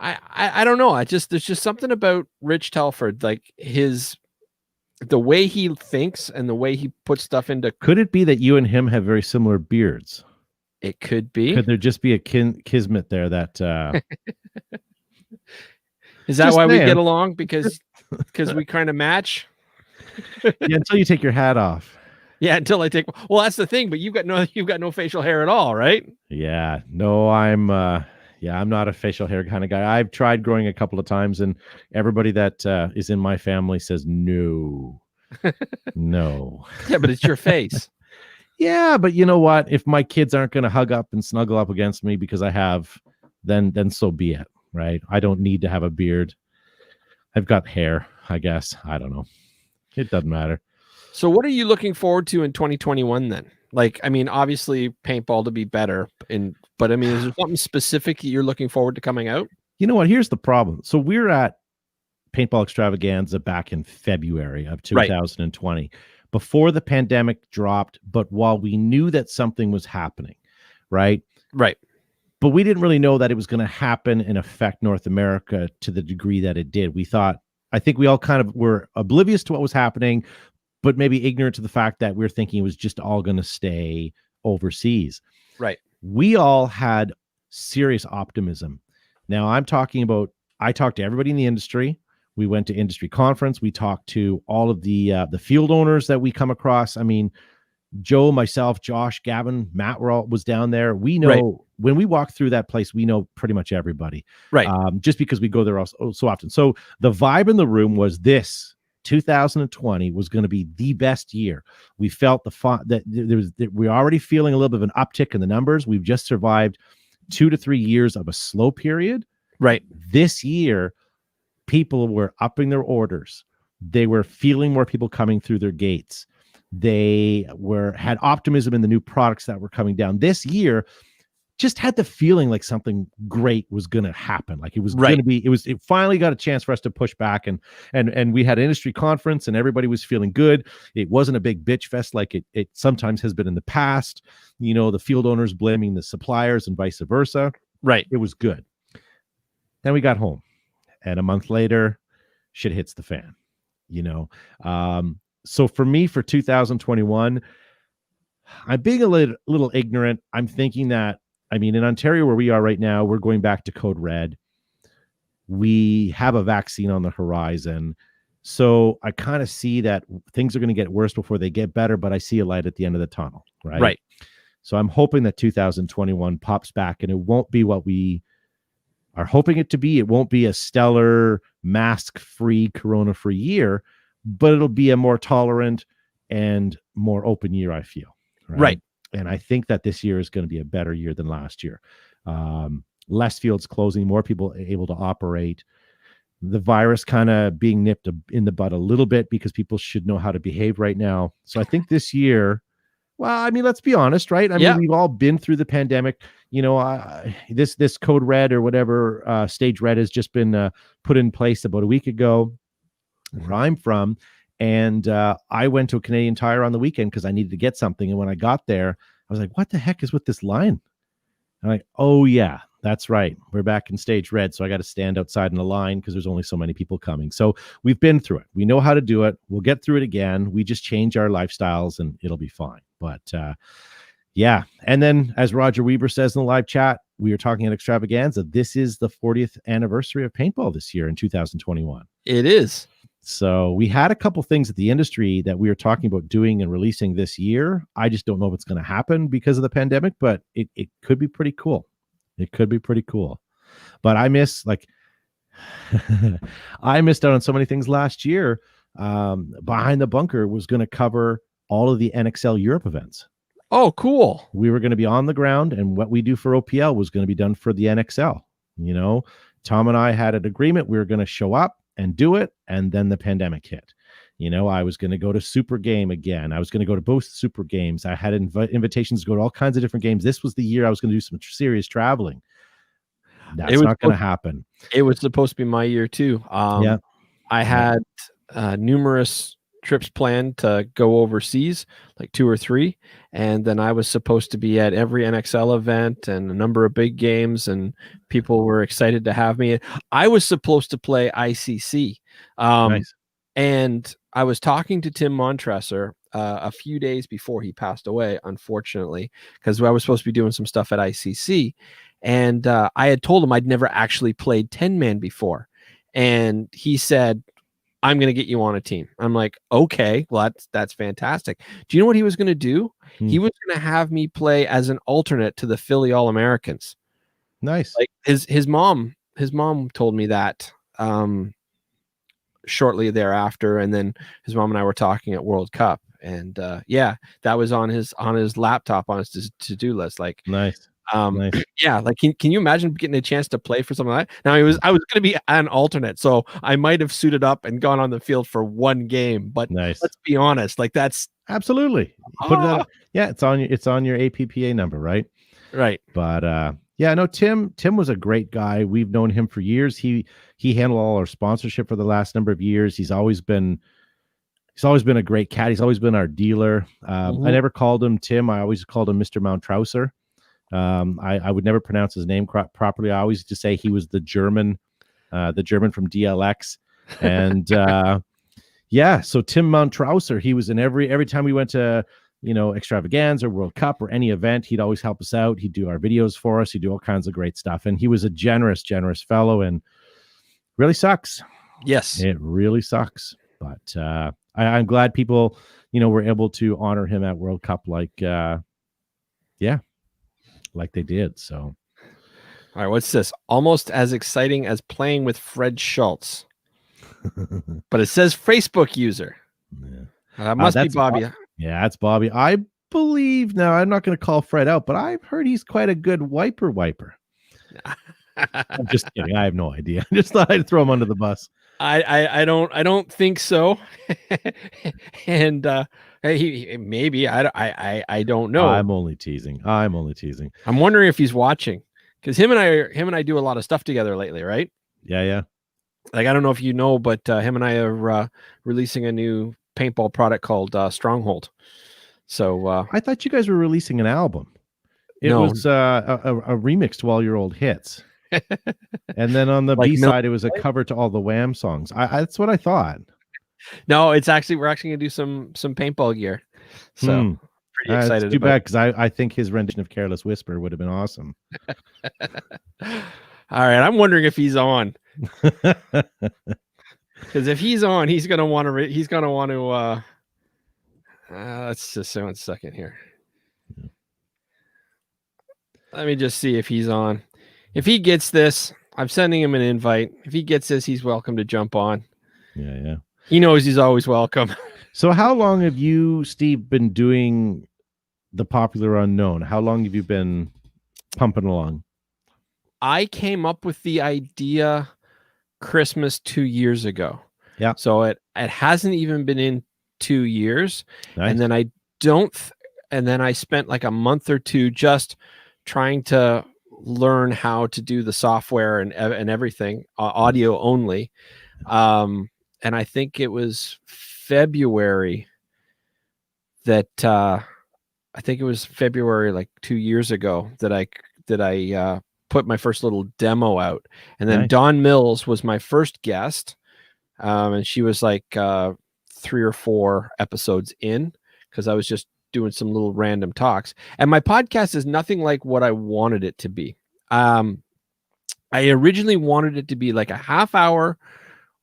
I don't know. There's just something about Rich Telford, like the way he thinks and the way he puts stuff into. Could it be that you and him have very similar beards? It could be. Could there just be a kismet there that is that why we get along? Because we kind of match. Yeah, until you take your hat off. Yeah, until I take. Well, that's the thing. But you've got no facial hair at all, right? Yeah, no, I'm not a facial hair kind of guy. I've tried growing a couple of times, and everybody that is in my family says no, no. Yeah, but it's your face. Yeah, but you know what? If my kids aren't going to hug up and snuggle up against me because I have, then so be it, right? I don't need to have a beard. I've got hair, I guess. I don't know. It doesn't matter. So what are you looking forward to in 2021 then? Like, I mean, obviously paintball to be better, but I mean, is there something specific that you're looking forward to coming out? You know what? Here's the problem. So we're at Paintball Extravaganza back in February of 2020, before the pandemic dropped, but while we knew that something was happening, right? Right. But we didn't really know that it was going to happen and affect North America to the degree that it did. I think we all kind of were oblivious to what was happening, but maybe ignorant to the fact that we're thinking it was just all going to stay overseas. Right. We all had serious optimism. Now I talked to everybody in the industry. We went to industry conference. We talked to all of the field owners that we come across. I mean, Joe, myself, Josh, Gavin, Matt was down there. We know when we walk through that place, we know pretty much everybody. Right. Just because we go there so often. So the vibe in the room was this: 2020 was going to be the best year. We felt we're already feeling a little bit of an uptick in the numbers. We've just survived 2 to 3 years of a slow period. Right. This year, people were upping their orders. They were feeling more people coming through their gates. They had optimism in the new products that were coming down. This year just had the feeling like something great was going to happen. Like it was going to be, it finally got a chance for us to push back, and we had an industry conference and everybody was feeling good. It wasn't a big bitch fest like it sometimes has been in the past. You know, the field owners blaming the suppliers and vice versa. Right. It was good. Then we got home, and a month later, shit hits the fan, you know? So for me, for 2021, I'm being a little ignorant. I'm thinking that, I mean, in Ontario, where we are right now, we're going back to Code Red. We have a vaccine on the horizon. So I kind of see that things are going to get worse before they get better, but I see a light at the end of the tunnel, right? Right. So I'm hoping that 2021 pops back, and it won't be what we are hoping it to be. It won't be a stellar, mask-free, corona-free year, but it'll be a more tolerant and more open year, I feel. Right. And I think that this year is going to be a better year than last year. Less fields closing, more people able to operate. The virus kind of being nipped in the bud a little bit because people should know how to behave right now. So I think this year, well, I mean, let's be honest, right? I mean, we've all been through the pandemic. You know, this Code Red or whatever, Stage Red has just been put in place about a week ago where I'm from. And I went to a Canadian Tire on the weekend because I needed to get something. And when I got there, I was like, what the heck is with this line? I'm like, oh, yeah, that's right. We're back in Stage Red. So I got to stand outside in the line because there's only so many people coming. So we've been through it. We know how to do it. We'll get through it again. We just change our lifestyles and it'll be fine. But yeah. And then as Roger Weaver says in the live chat, we are talking at Extravaganza. This is the 40th anniversary of paintball this year in 2021. It is. So we had a couple things at the industry that we were talking about doing and releasing this year. I just don't know if it's going to happen because of the pandemic, but it could be pretty cool. It could be pretty cool. But I missed out on so many things last year. Behind the Bunker was going to cover all of the NXL Europe events. Oh, cool. We were going to be on the ground, and what we do for OPL was going to be done for the NXL. You know, Tom and I had an agreement. We were going to show up and do it, and then the pandemic hit. You know, I was going to go to Super Game again. I was going to go to both Super Games. I had invitations to go to all kinds of different games. This was the year I was going to do some serious traveling. That's not going to happen. It was supposed to be my year too. I had numerous trips planned to go overseas, like 2 or 3, and then I was supposed to be at every NXL event and a number of big games, and people were excited to have me. I was supposed to play ICC. Nice. And I was talking to Tim Montresor a few days before he passed away, unfortunately, because I was supposed to be doing some stuff at ICC. And I had told him I'd never actually played 10-man before. And he said, I'm going to get you on a team. I'm like, okay, well, that's fantastic. Do you know what he was going to do? He was going to have me play as an alternate to the Philly All-Americans. Nice. Like his mom told me that shortly thereafter, and then his mom and I were talking at World Cup, and yeah, that was on his laptop on his to-do list. Like, Nice. Nice. yeah, like can you imagine getting a chance to play for something like that? Now I was going to be an alternate, so I might have suited up and gone on the field for one game, but Nice. let's be honest, like that's absolutely put it on. Yeah, it's on your APPA number, right? Right. But yeah, no, Tim was a great guy. We've known him for years. He handled all our sponsorship for the last number of years. He's always been a great cat. He's always been our dealer. I never called him Tim. I always called him Mr. Mountrauser. I would never pronounce his name properly. I always just say he was the German from DLX. And yeah, so Tim Mountrauser, he was in every time we went to, extravaganza or World Cup or any event, he'd always help us out. He'd do our videos for us. He'd do all kinds of great stuff. And he was a generous fellow, and really sucks. Yes. It really sucks. But I'm glad people, were able to honor him at World Cup like they did. So, all right, what's this? Almost as exciting as playing with Fred Schultz. But it says Facebook user. Yeah. That must be Bobby. Yeah, that's Bobby. I believe, now I'm not going to call Fred out, but I've heard he's quite a good wiper. I'm just kidding. I have no idea. I just thought I'd throw him under the bus. I don't think so. And he maybe I don't know. I'm only teasing. I'm wondering if he's watching, because him and I do a lot of stuff together lately, right? Yeah. Like, I don't know if you know, but him and I are releasing a new paintball product called Stronghold. So I thought you guys were releasing an album. It was a remix to all your old hits. And then on the like B-side, it was a cover to all the Wham songs. That's what I thought. No, we're actually gonna do some paintball gear. So pretty excited. It's too bad, because I think his rendition of Careless Whisper would have been awesome. All right, I'm wondering if he's on. Because if he's on, he's gonna want to. Let's just say 1 second here. Let me just see if he's on. If he gets this, I'm sending him an invite. If he gets this, he's welcome to jump on. Yeah. He knows he's always welcome. So how long have you, Steve, been doing the Popular Unknown? How long have you been pumping along? I came up with the idea Christmas 2 years ago. Yeah. So it hasn't even been in 2 years. Nice. And then I spent like a month or two just trying to learn how to do the software and everything, audio only. And I think it was February like 2 years ago that I put my first little demo out. And then nice. Dawn Mills was my first guest. And she was like 3 or 4 episodes in, because I was just doing some little random talks. And my podcast is nothing like what I wanted it to be. I originally wanted it to be like a half-hour,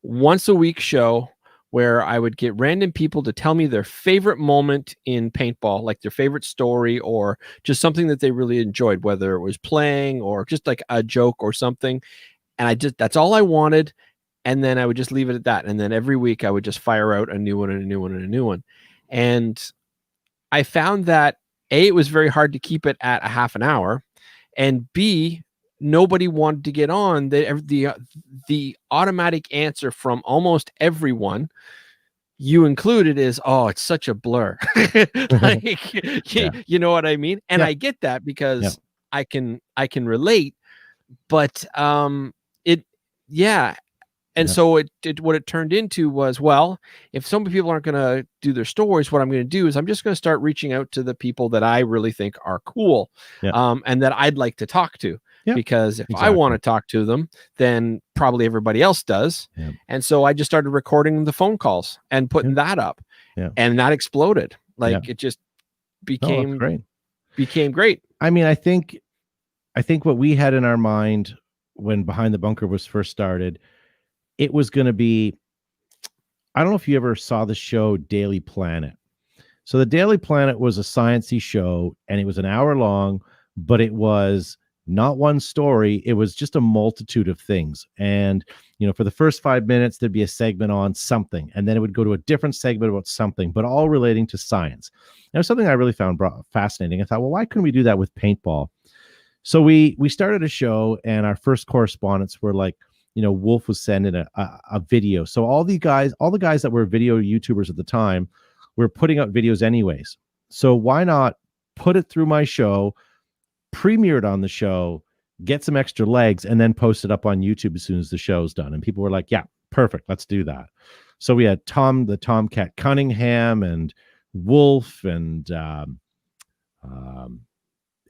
once-a-week show where I would get random people to tell me their favorite moment in paintball, like their favorite story, or just something that they really enjoyed, whether it was playing or just like a joke or something. And that's all I wanted. And then I would just leave it at that. And then every week I would just fire out a new one and a new one and a new one. And I found that A, it was very hard to keep it at a half an hour, and B, nobody wanted to get on. The automatic answer from almost everyone, you included, is, oh, it's such a blur. Like, you know what I mean? And I get that, because I can relate, but And so what it turned into was, well, if some people aren't going to do their stories, what I'm going to do is I'm just going to start reaching out to the people that I really think are cool, and that I'd like to talk to. Because if I want to talk to them, then probably everybody else does. And so I just started recording the phone calls and putting that up. And that exploded. Like, it just became great. I mean, I think what we had in our mind when Behind the Bunker was first started, it was going to be I don't know if you ever saw the show Daily Planet. So the Daily Planet was a science-y show, and it was an hour long, but it was not one story. It was just a multitude of things. And, for the first 5 minutes, there'd be a segment on something, and then it would go to a different segment about something, but all relating to science. And it was something I really found fascinating. I thought, well, why couldn't we do that with paintball? So we started a show, and our first correspondents were like, Wolf was sending a video. So all the guys that were video YouTubers at the time were putting out videos anyways. So why not put it through my show, premiere it on the show, get some extra legs, and then post it up on YouTube as soon as the show's done? And people were like, yeah, perfect, let's do that. So we had Tom the Tomcat Cunningham and Wolf and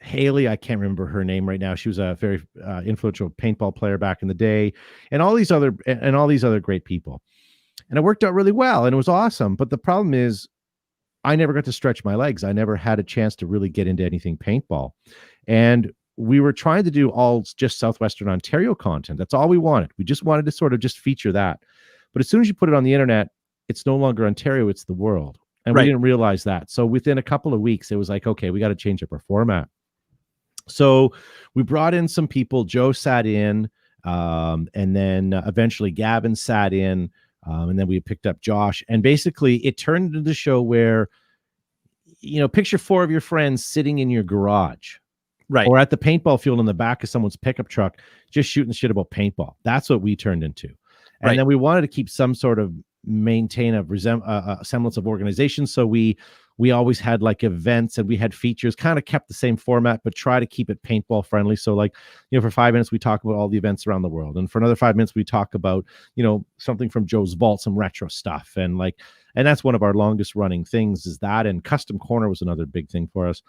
Haley, I can't remember her name right now. She was a very influential paintball player back in the day, and all these other great people. And it worked out really well, and it was awesome. But the problem is, I never got to stretch my legs. I never had a chance to really get into anything paintball. And we were trying to do all just Southwestern Ontario content. That's all we wanted. We just wanted to sort of just feature that. But as soon as you put it on the internet, it's no longer Ontario, it's the world. And we didn't realize that. So within a couple of weeks, it was like, okay, we got to change up our format. So we brought in some people. Joe sat in, and then eventually Gavin sat in, and then we picked up Josh. And basically it turned into the show where, picture 4 of your friends sitting in your garage. Right. Or at the paintball field in the back of someone's pickup truck, just shooting shit about paintball. That's what we turned into. And then we wanted to keep some sort of maintain a semblance of organization. So we always had like events, and we had features, kind of kept the same format, but try to keep it paintball friendly. So like, for 5 minutes, we talk about all the events around the world. And for another 5 minutes, we talk about, something from Joe's Vault, some retro stuff. And that's one of our longest running things is that. And Custom Corner was another big thing for us.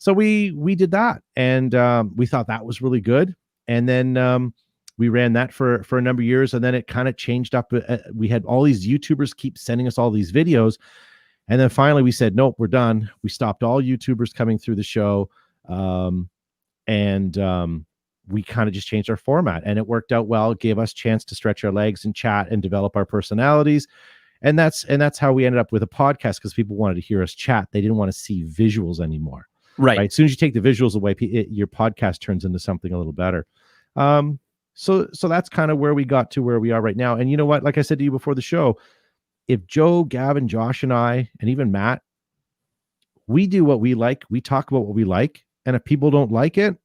So we did that, and we thought that was really good. And then we ran that for a number of years, and then it kind of changed up. We had all these YouTubers keep sending us all these videos. And then finally we said, nope, we're done. We stopped all YouTubers coming through the show. And we kind of just changed our format, and it worked out well. It gave us a chance to stretch our legs and chat and develop our personalities. And that's how we ended up with a podcast, because people wanted to hear us chat. They didn't want to see visuals anymore. Right. As soon as you take the visuals away, your podcast turns into something a little better. So that's kind of where we got to where we are right now. And you know what? Like I said to you before the show, if Joe, Gavin, Josh, and I, and even Matt, we do what we like, we talk about what we like, and if people don't like it,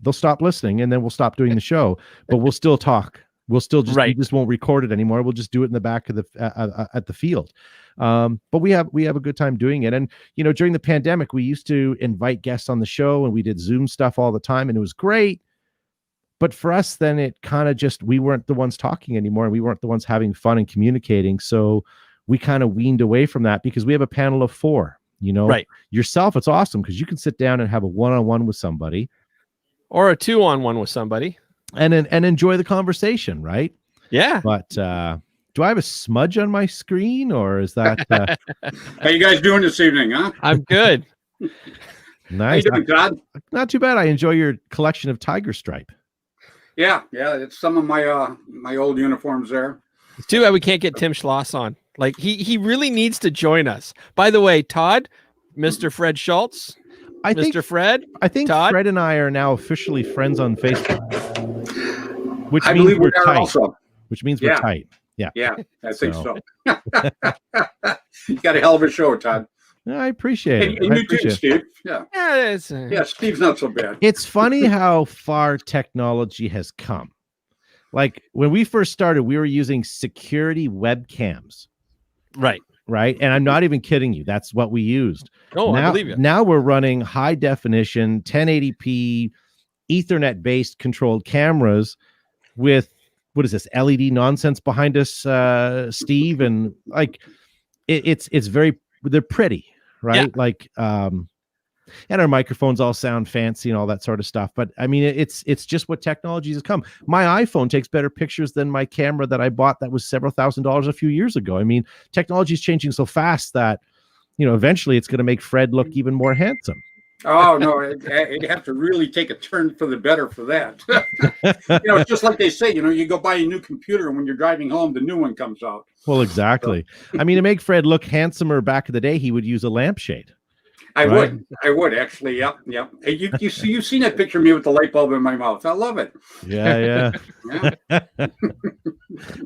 they'll stop listening, and then we'll stop doing the show. But we'll still talk. We'll still just we just won't record it anymore. We'll just do it in the back of the at the field. But we have a good time doing it. And during the pandemic, we used to invite guests on the show, and we did Zoom stuff all the time, and it was great. But for us, then it kind of just, we weren't the ones talking anymore, and we weren't the ones having fun and communicating. So we kind of weaned away from that, because we have a panel of 4. Yourself, it's awesome because you can sit down and have a one-on-one with somebody, or a 2-on-1 with somebody, and enjoy the conversation, right? Yeah. But do I have a smudge on my screen, or is that? How you guys doing this evening, huh? I'm good. Nice. How you doing, Todd? Not too bad. I enjoy your collection of Tiger Stripe. Yeah. It's some of my my old uniforms there. It's too bad we can't get Tim Schloss on. Like he really needs to join us. By the way, Todd, Mr. Fred Schultz, Mr. Fred. I think Todd? Fred and I are now officially friends on Facebook, which I means believe we're we are tight. also. Which means we're tight. Yeah. Yeah, I think so. You got a hell of a show, Todd. I appreciate it. And you too, Steve. Yeah. Yeah, Steve's not so bad. It's funny how far technology has come. Like when we first started, we were using security webcams. Right. And I'm not even kidding you. That's what we used. Oh, I believe you. Now we're running high definition 1080p Ethernet based controlled cameras with, what is this, LED nonsense behind us, Steve? And like it's very, they're pretty, right? Yeah. And our microphones all sound fancy and all that sort of stuff. But I mean, it's just what technology has come. My iPhone takes better pictures than my camera that I bought that was several $1,000s a few years ago. I mean, technology is changing so fast that, eventually it's going to make Fred look even more handsome. Oh no, it'd have to really take a turn for the better for that. It's just like they say. You go buy a new computer, and when you're driving home, the new one comes out. Well, exactly. I mean, to make Fred look handsomer back in the day, he would use a lampshade. I Right? would actually. Yep. Hey, you've seen that picture of me with the light bulb in my mouth. I love it. Yeah. Yeah.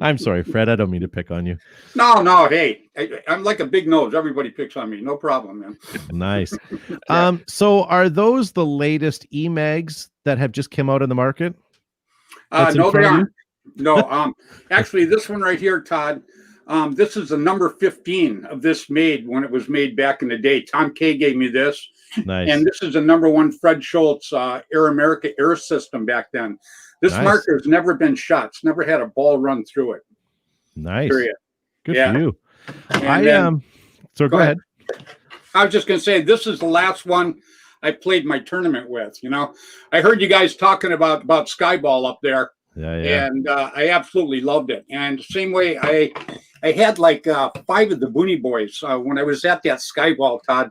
I'm sorry, Fred. I don't mean to pick on you. No. Hey, I'm like a big nose. Everybody picks on me. No problem, man. Nice. Yeah. So are those the latest e-mags that have just come out in the market? That's in No, they front of you? aren't. No. Actually, this one right here, Todd. This is the number 15 of this made when it was made back in the day. Tom K gave me this. Nice. And this is the number one Fred Schultz Air America air system back then. This Nice. marker has never been shot. It's never had a ball run through it. Nice. Period. Good Yeah. for you. And So go ahead. I was just going to say, this is the last one I played my tournament with. I heard you guys talking about Skyball up there. Yeah. And I absolutely loved it. And the same way I had like 5 of the Booney Boys when I was at that Skyball, Todd.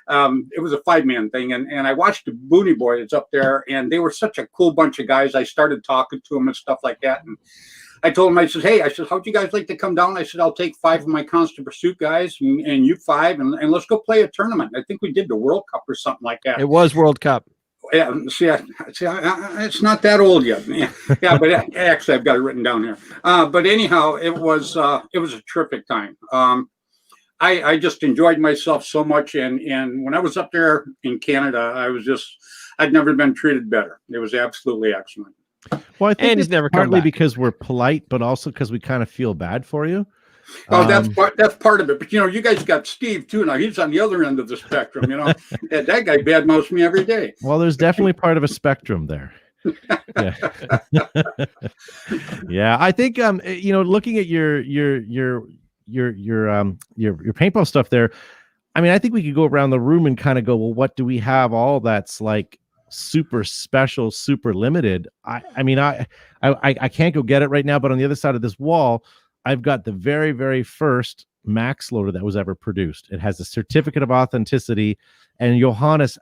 It was a 5-man thing. And I watched the Booney Boys up there, and they were such a cool bunch of guys. I started talking to them and stuff like that. And I told them, I said, hey, how'd you guys like to come down? I said, I'll take 5 of my Constant Pursuit guys and you 5, and let's go play a tournament. I think we did the World Cup or something like that. It was World Cup. Yeah, see, it's not that old yet. Yeah, but actually, I've got it written down here. But anyhow, it was a terrific time. I just enjoyed myself so much, and when I was up there in Canada, I'd never been treated better. It was absolutely excellent. Well, I think And he's it's never come partly back. because we're polite, but also because we kind of feel bad for you. Oh, that's part of it. But you guys got Steve too. Now he's on the other end of the spectrum. And that guy badmouths me every day. Well, there's definitely part of a spectrum there. Yeah. Yeah, I think looking at your paintball stuff there, I mean, I think we could go around the room and kind of go, well, what do we have all that's like super special, super limited? I can't go get it right now, but on the other side of this wall, I've got the very, very first Max loader that was ever produced. It has a certificate of authenticity, and Johannes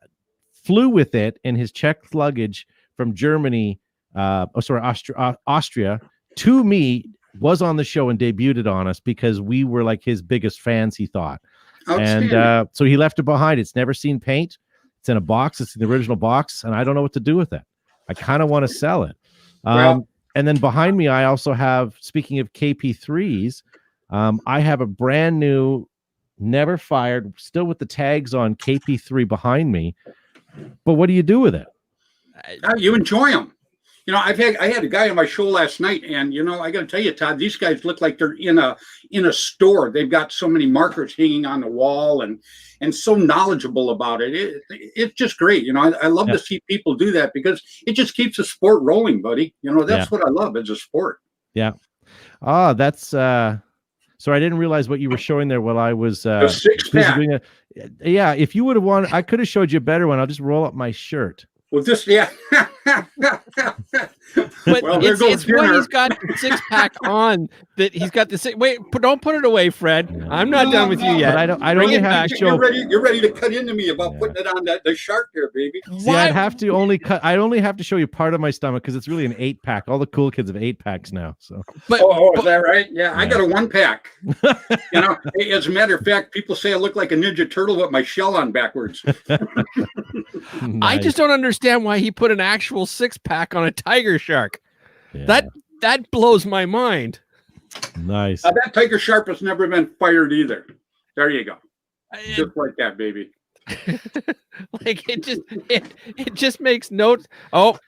flew with it in his checked luggage from Germany, Austria to me, was on the show and debuted it on us because we were like his biggest fans, he thought. And so he left it behind. It's never seen paint. It's in a box. It's in the original box, and I don't know what to do with it. I kind of want to sell it. And then behind me, I also have, speaking of KP3s, I have a brand new, never fired, still with the tags on KP3 behind me. But what do you do with it? You enjoy them. I had a guy on my show last night, and I got to tell you, Todd, these guys look like they're in a store. They've got so many markers hanging on the wall, and so knowledgeable about it. It's just great. I love to see people do that because it just keeps the sport rolling, buddy. That's what I love as a sport. Yeah. That's sorry, I didn't realize what you were showing there while I was The 6-pack. Yeah, if you would have wanted, I could have showed you a better one. I'll just roll up my shirt. Well, yeah. But Well, there goes it's when dinner. he's got the 6-pack on that he's got the wait. Don't put it away, Fred. I'm not done with you yet. But I don't Bring only it have back. to show. You're ready to cut into me about putting it on the shark there, baby. See, I'd have to only cut. I only have to show you part of my stomach because it's really an 8-pack. All the cool kids have 8-packs now. So. But Is that right? Yeah, I got a 1-pack. As a matter of fact, people say I look like a Ninja Turtle with my shell on backwards. I just don't understand why he put an actual 6-pack on a tiger shark. Yeah. That blows my mind. Nice. That tiger shark has never been fired either. There you go. Just like that, baby. Like it just makes notes. Oh,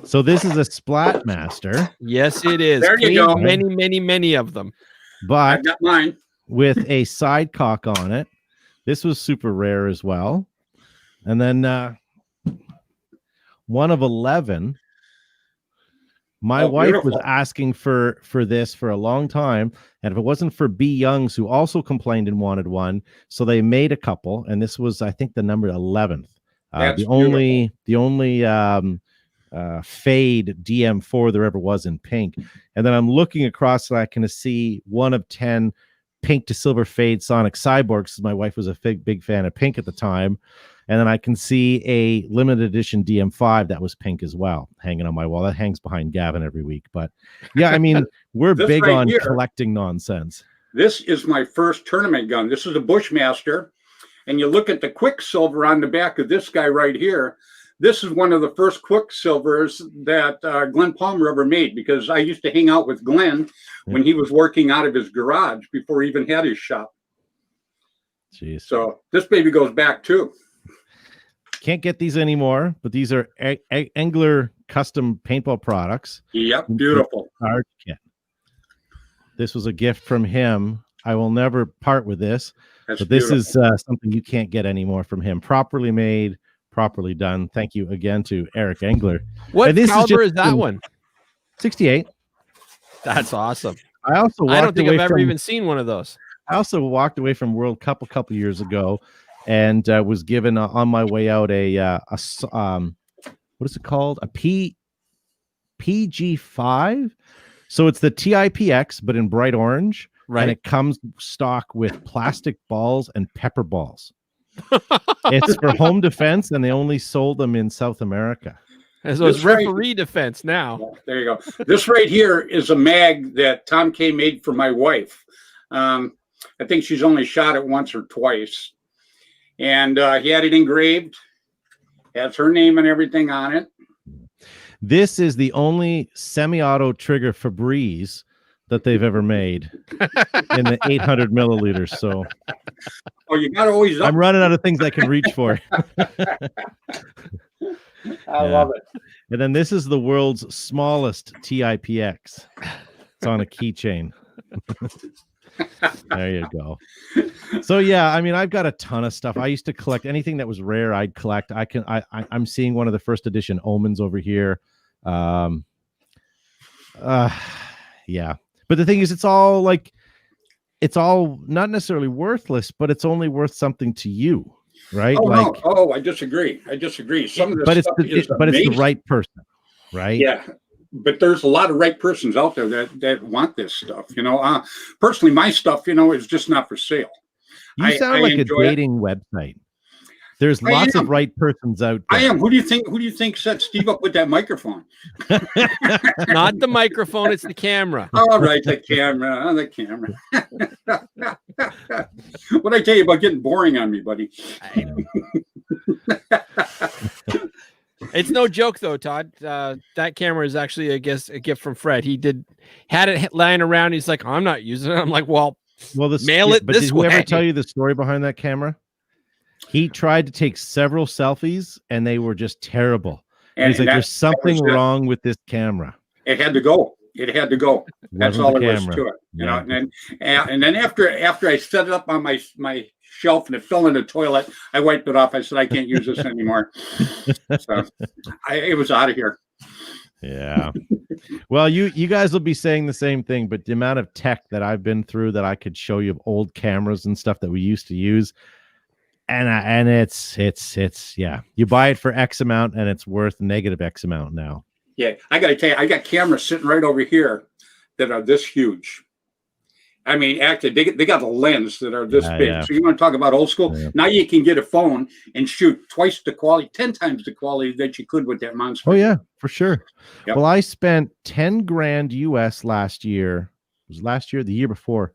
So this is a Splatmaster, yes, it is. There you go. Many of them. but I've got mine. with a side cock on it. This was super rare as well. And then one of 11. My wife was beautiful. asking for this for a long time, and if it wasn't for B. Youngs, who also complained and wanted one, so they made a couple, and this was, I think, the number 11th. That's the only fade DM4 there ever was in pink. And then I'm looking across, and I can see one of 10 pink to silver fade Sonic Cyborgs. My wife was a big fan of pink at the time. And then I can see a limited edition DM5 that was pink as well, hanging on my wall. That hangs behind Gavin every week. But yeah, I mean, we're big right on here, collecting nonsense. This is my first tournament gun. This is a Bushmaster. And you look at the Quicksilver on the back of this guy right here. This is one of the first Quicksilvers that Glenn Palmer ever made, because I used to hang out with Glenn when he was working out of his garage before he even had his shop. Jeez. So this baby goes back too. Can't get these anymore, but these are Engler custom paintball products. Yep, beautiful. Kit. This was a gift from him. I will never part with this. That's but this beautiful. is something you can't get anymore from him. Properly made, properly done. Thank you again to Eric Engler. What this caliber is that one? 68. That's awesome. I don't think I've ever even seen one of those. I also walked away from World Cup a couple years ago, and was given on my way out a what is it called? A PG5. So it's the TIPX, but in bright orange. Right. And it comes stock with plastic balls and pepper balls. It's for home defense, and they only sold them in South America. So it's referee defense now. Yeah, there you go. This right here is a mag that Tom K made for my wife. I think she's only shot it once or twice. And he had it engraved. Has her name and everything on it. This is the only semi-auto trigger Febreze that they've ever made in the 800 milliliters. So, you got to always. I'm running out of things I can reach for. I love it. And then this is the world's smallest TIPX. It's on a keychain. There you go. So yeah, I mean, I've got a ton of stuff. I used to collect anything that was rare. I'd collect. I'm seeing one of the first edition Omens over here. Yeah. But the thing is, it's all not necessarily worthless, but it's only worth something to you, right? I disagree. Some of this it's the right person, right? Yeah, but there's a lot of right persons out there that want this stuff. Personally, my stuff, is just not for sale. You sound like a dating website. There's lots of right persons out there. I am. Who do you think set Steve up with that microphone? Not the microphone, it's the camera. All right, the camera. What'd I tell you about getting boring on me, buddy? It's no joke though, Todd. That camera is actually, I guess, a gift from Fred. He had it lying around. He's like, I'm not using it. I'm like, mail it but this way. Did whoever tell you the story behind that camera? He tried to take several selfies, and they were just terrible. And he's like, there's something wrong with this camera. It had to go. That's all there was to it. And then after I set it up on my shelf and it fell in the toilet, I wiped it off. I said, I can't use this anymore. So it was out of here. Yeah. Well, you guys will be saying the same thing, but the amount of tech that I've been through that I could show you of old cameras and stuff that we used to use. And it's you buy it for X amount and it's worth negative X amount now. Yeah, I got to tell you, I got cameras sitting right over here that are this huge. I mean, actually, they got the lens that are this big. Yeah. So you want to talk about old school? Yeah. Now you can get a phone and shoot twice the quality, 10 times the quality that you could with that monster. Oh yeah, for sure. Yep. Well, I spent $10,000 US last year. Was it last year? The year before?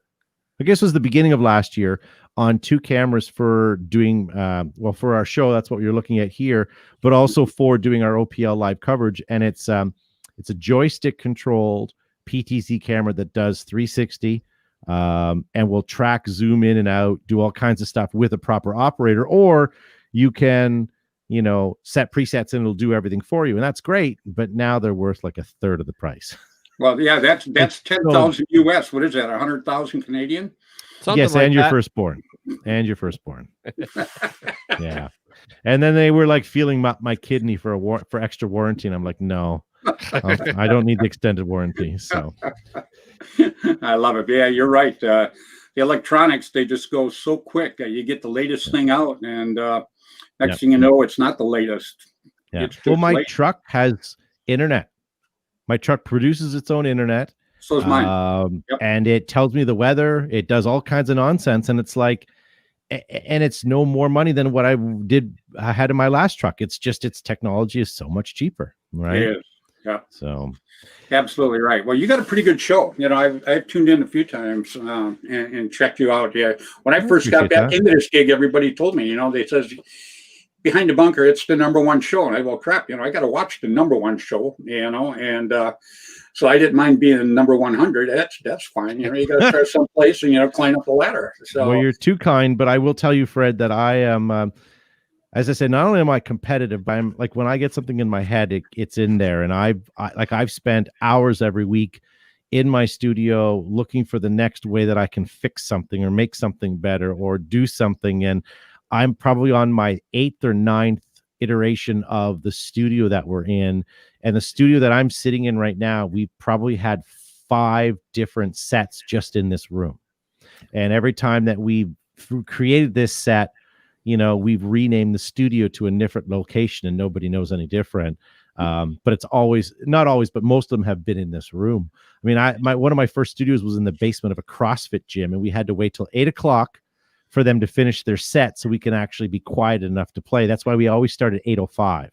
I guess it was the beginning of last year on 2 cameras for doing for our show. That's what you're looking at here, but also for doing our OPL live coverage. And it's a joystick controlled PTZ camera that does 360 and will track, zoom in and out, do all kinds of stuff with a proper operator, or you can set presets and it'll do everything for you, and that's great. But now they're worth like a third of the price. Well, yeah, that's 10,000 US. What is that? 100,000 Canadian? Something yes, like and that. Your firstborn. Yeah, and then they were like feeling my kidney for extra warranty, and I'm like, no, I don't need the extended warranty. So I love it. Yeah, you're right. The electronics, they just go so quick. You get the latest thing out, and next thing you know, it's not the latest. Yeah. Well, my truck has internet. My truck produces its own internet. So is mine. And it tells me the weather. It does all kinds of nonsense. And it's like, and it's no more money than what I had in my last truck. It's just its technology is so much cheaper, right? It is. Yeah. So absolutely right. Well, you got a pretty good show. I've tuned in a few times and checked you out. Yeah. When I first got back into this gig, everybody told me, they says Behind the Bunker, it's the #1 show. And I go, crap, I got to watch the #1 show, and so I didn't mind being #100. That's fine. You got to start someplace and climb up the ladder. So well, you're too kind, but I will tell you, Fred, that I am. As I said, not only am I competitive, but I'm like when I get something in my head, it's in there, and I've spent hours every week in my studio looking for the next way that I can fix something or make something better or do something, and I'm probably on my 8th or 9th iteration of the studio that we're in. And the studio that I'm sitting in right now, we probably had 5 different sets just in this room. And every time that we've created this set, we've renamed the studio to a different location and nobody knows any different. But it's not always, but most of them have been in this room. I mean, one of my first studios was in the basement of a CrossFit gym, and we had to wait till 8 o'clock for them to finish their set so we can actually be quiet enough to play. That's why we always start at 8:05,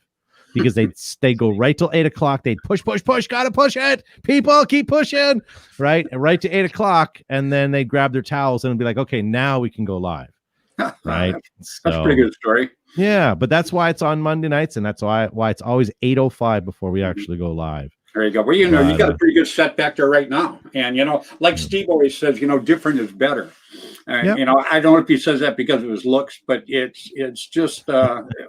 because they go right till 8 o'clock. They'd push, gotta push it. People keep pushing, right? And right to 8 o'clock. And then they grab their towels and be like, okay, now we can go live. Right. That's a pretty good story. Yeah, but that's why it's on Monday nights, and that's why it's always 8:05 before we actually go live. There you go. Well, you got a pretty good set back there right now. And, like Steve always says, different is better. I don't know if he says that because of his looks, but it's just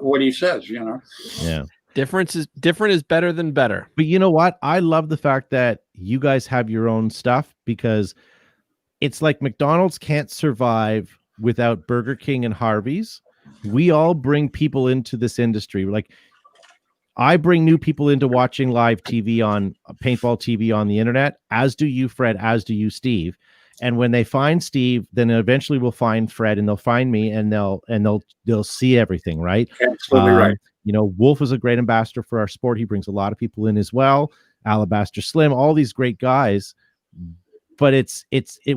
what he says, Yeah. Different is better than better. But you know what? I love the fact that you guys have your own stuff, because it's like McDonald's can't survive without Burger King and Harvey's. We all bring people into this industry. Like, I bring new people into watching live TV on Paintball TV on the internet, as do you, Fred, as do you, Steve. And when they find Steve, then eventually we'll find Fred, and they'll find me, and they'll see everything, right? Absolutely right. Wolf is a great ambassador for our sport. He brings a lot of people in as well. Alabaster Slim, all these great guys. But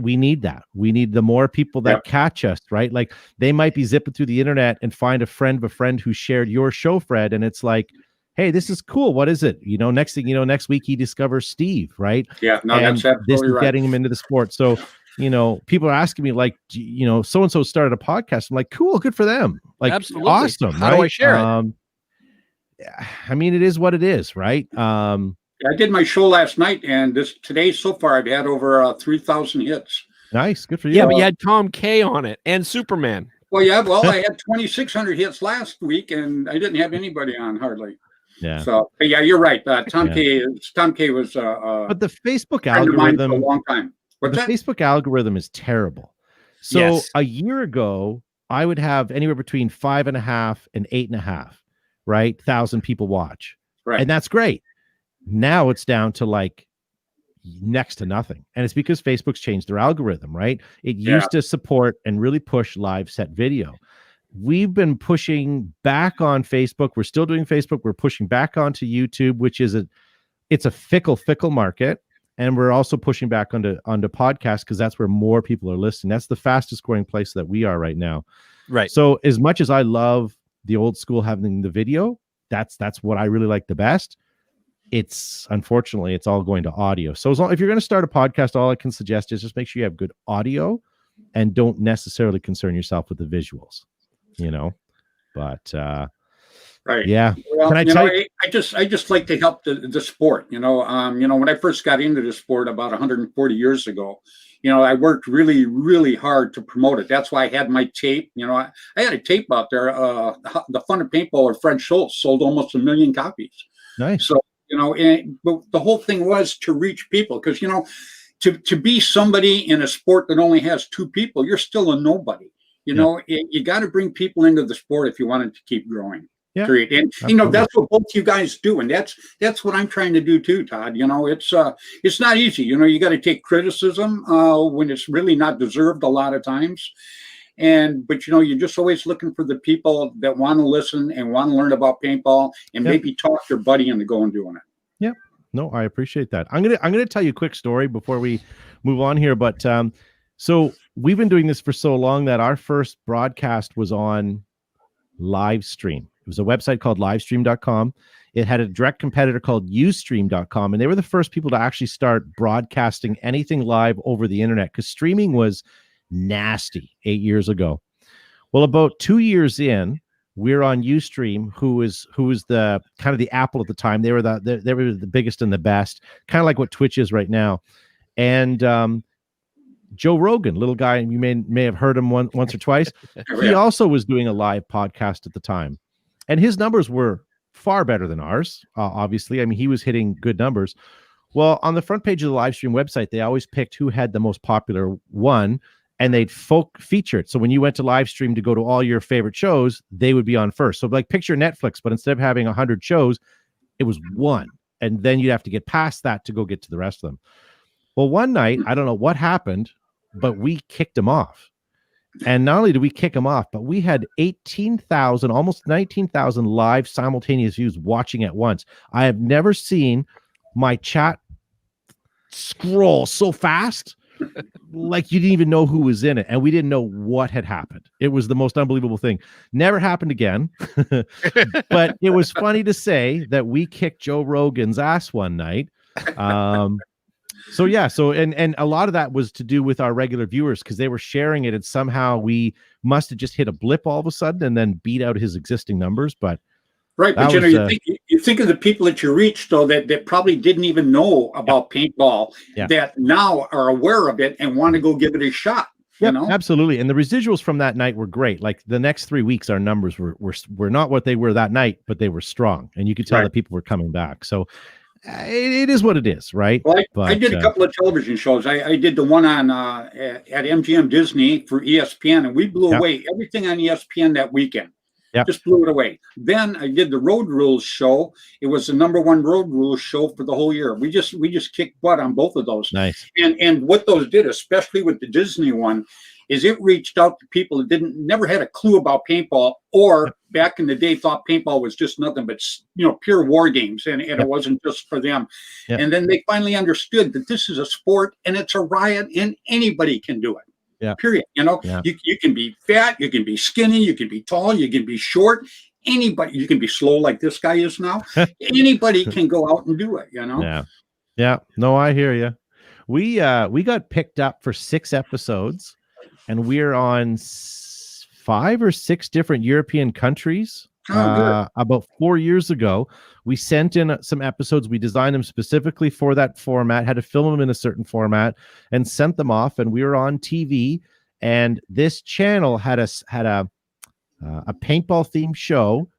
we need that. We need the more people that catch us, right? Like, they might be zipping through the internet and find a friend of a friend who shared your show, Fred, and it's like, hey, this is cool. What is it? Next thing next week he discovers Steve, right? Yeah, no, and that's absolutely this is right. getting him into the sport. So, people are asking me, like, so-and-so started a podcast. I'm like, cool, good for them. Like, absolutely. Awesome. How right? do I share it? I mean, it is what it is, right? I did my show last night, and today so far I've had over 3,000 hits. Nice, good for you. Yeah, but you had Tom K on it and Superman. Well, I had 2,600 hits last week, and I didn't have anybody on hardly. Yeah. So, but yeah, you're right. Tom K was but the Facebook friend of mine for algorithm a long time. Facebook algorithm is terrible. So Yes. A year ago, I would have anywhere between 5.5 and 8.5, right? 1,000 people watch. Right. And that's great. Now it's down to like next to nothing. And it's because Facebook's changed their algorithm, right? It used to support and really push live set video. We've been pushing back on Facebook. We're still doing Facebook. We're pushing back onto YouTube, which is it's a fickle market. And we're also pushing back onto podcasts, because that's where more people are listening. That's the fastest growing place that we are right now. Right. So as much as I love the old school having the video, that's what I really like the best. Unfortunately, it's all going to audio. So if you're going to start a podcast, all I can suggest is just make sure you have good audio and don't necessarily concern yourself with the visuals, but right. Yeah. Well, Can I tell you? I just like to help the sport. When I first got into the sport about 140 years ago, I worked really, really hard to promote it. That's why I had my tape. I had a tape out there. The Fun of Paintball of Fred Schultz sold almost 1 million copies. Nice. So, but the whole thing was to reach people, because, to be somebody in a sport that only has 2 people, you're still a nobody. You got to bring people into the sport if you want it to keep growing. Yeah. And that's what both you guys do, and that's what I'm trying to do too, Todd. It's not easy. You got to take criticism when it's really not deserved a lot of times. But you're just always looking for the people that want to listen and want to learn about paintball and maybe talk their buddy into going doing it. Yeah. No, I appreciate that. I'm gonna tell you a quick story before we move on here. But So we've been doing this for so long that our first broadcast was on Livestream. It was a website called livestream.com. It had a direct competitor called ustream.com, and they were the first people to actually start broadcasting anything live over the internet, because streaming was nasty 8 years ago. Well, about 2 years in, we're on Ustream, who was the kind of the Apple at the time. They were the biggest and the best, kind of like what Twitch is right now. And Joe Rogan, little guy, you may have heard him once or twice. He also was doing a live podcast at the time, and his numbers were far better than ours. Obviously, I mean, he was hitting good numbers. Well, on the front page of the Livestream website, they always picked who had the most popular one, and they'd feature it. So when you went to Livestream to go to all your favorite shows, they would be on first. So like picture Netflix, but instead of having 100 shows, it was one, and then you'd have to get past that to go get to the rest of them. Well, one night, I don't know what happened, but we kicked him off. And not only did we kick him off, but we had 18,000, almost 19,000 live simultaneous views watching at once. I have never seen my chat scroll so fast, like you didn't even know who was in it. And we didn't know what had happened. It was the most unbelievable thing. Never happened again. But it was funny to say that we kicked Joe Rogan's ass one night. So and a lot of that was to do with our regular viewers, because they were sharing it, and somehow we must have just hit a blip all of a sudden and then beat out his existing numbers. But right, but you think of the people that you reached, though, that probably didn't even know about paintball, that now are aware of it and want to go give it a shot. Yeah, absolutely. And the residuals from that night were great. Like the next 3 weeks, our numbers were not what they were that night, but they were strong, and you could tell that people were coming back. So it is what it is, right? Well, I did a couple of television shows. I did the one on at MGM Disney for ESPN, and we blew away everything on ESPN that weekend. Just blew it away. Then I did the Road Rules show. It was the #1 Road Rules show for the whole year. We just kicked butt on both of those. Nice. And what those did, especially with the Disney one, is it reached out to people that never had a clue about paintball, or back in the day thought paintball was just nothing but pure war games, and it wasn't just for them. And then they finally understood that this is a sport and it's a riot, and anybody can do it. Period. You can be fat, you can be skinny, you can be tall, you can be short. Anybody, you can be slow like this guy is now. Anybody can go out and do it. Yeah. No, I hear you. We got picked up for 6 episodes. And we're on 5 or 6 different European countries. About 4 years ago, we sent in some episodes. We designed them specifically for that format, had to film them in a certain format, and sent them off. And we were on TV. And this channel had a paintball themed show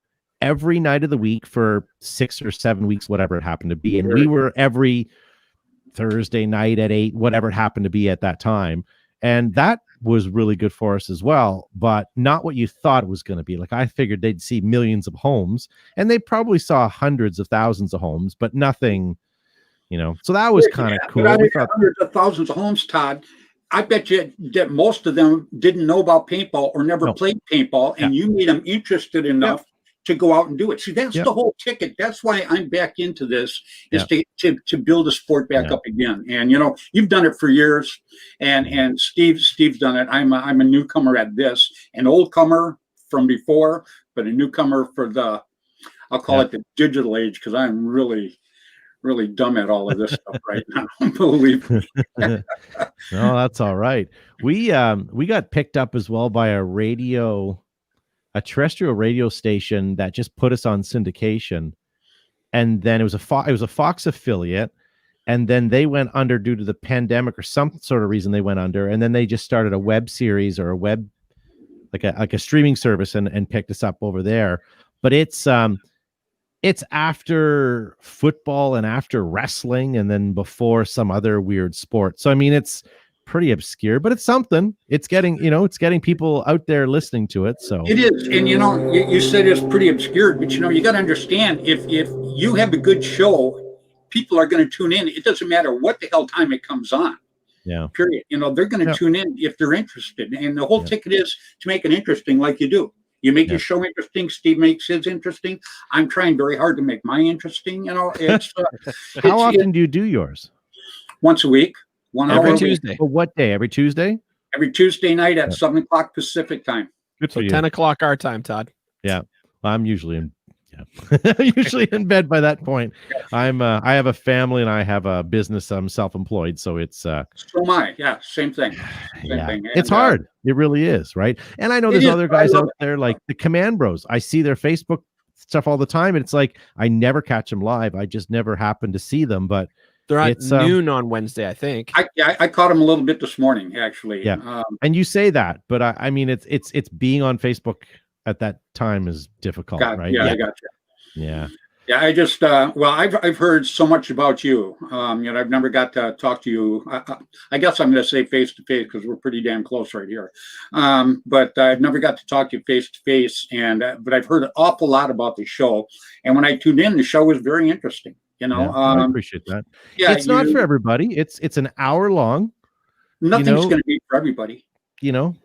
every night of the week for 6 or 7 weeks, whatever it happened to be. And we were every Thursday night at 8, whatever it happened to be at that time. And that was really good for us as well, but not what you thought it was going to be. Like, I figured they'd see millions of homes, and they probably saw hundreds of thousands of homes, but nothing, so that was kind of cool. But hundreds of thousands of homes, Todd, I bet you that most of them didn't know about paintball or never played paintball, and you made them interested enough to go out and do it. See, that's the whole ticket. That's why I'm back into this, is to build a sport back up again. And you've done it for years, and Steve's done it. I'm a newcomer at this, an old comer from before, but a newcomer for I'll call it the digital age, because I'm really dumb at all of this stuff right now. Believe me. No, that's all right. We got picked up as well by a terrestrial radio station that just put us on syndication, and then it was a Fox affiliate, and then they went under due to the pandemic or some sort of reason. They went under, and then they just started a web series or a web like a streaming service and picked us up over there. But it's after football and after wrestling, and then before some other weird sport. So I mean, it's pretty obscure, but it's something. It's getting people out there listening to it. So it is. And you said it's pretty obscure, but you got to understand, if you have a good show, people are going to tune in. It doesn't matter what the hell time it comes on. Period. They're going to tune in if they're interested. And the whole ticket is to make it interesting, like you do. You make your show interesting. Steve makes his interesting. I'm trying very hard to make mine interesting. It's how often do you do yours? Once a week. 1 hour every Tuesday. Well, what day? Every Tuesday? Every Tuesday night at 7 o'clock Pacific time. Good for So you. 10 o'clock our time, Todd. Yeah. I'm usually in usually in bed by that point. I have a family and I have a business. I'm self-employed, so it's So am I. Yeah, same thing. Same thing. It's hard. It really is, right? And I know there's other guys out there like the Command Bros. I see their Facebook stuff all the time, and it's like I never catch them live. I just never happen to see them, but they're at noon on Wednesday, I think. I caught him a little bit this morning, actually. Yeah. And you say that, but I mean it's being on Facebook at that time is difficult, right? Yeah, I got you. Yeah. Yeah, I just I've heard so much about you. I've never got to talk to you. I guess I'm going to say face to face because we're pretty damn close right here. But I've never got to talk to you face to face. And but I've heard an awful lot about the show. And when I tuned in, the show was very interesting. I appreciate that. Yeah, it's not for everybody. It's an hour long. Nothing's going to be for everybody.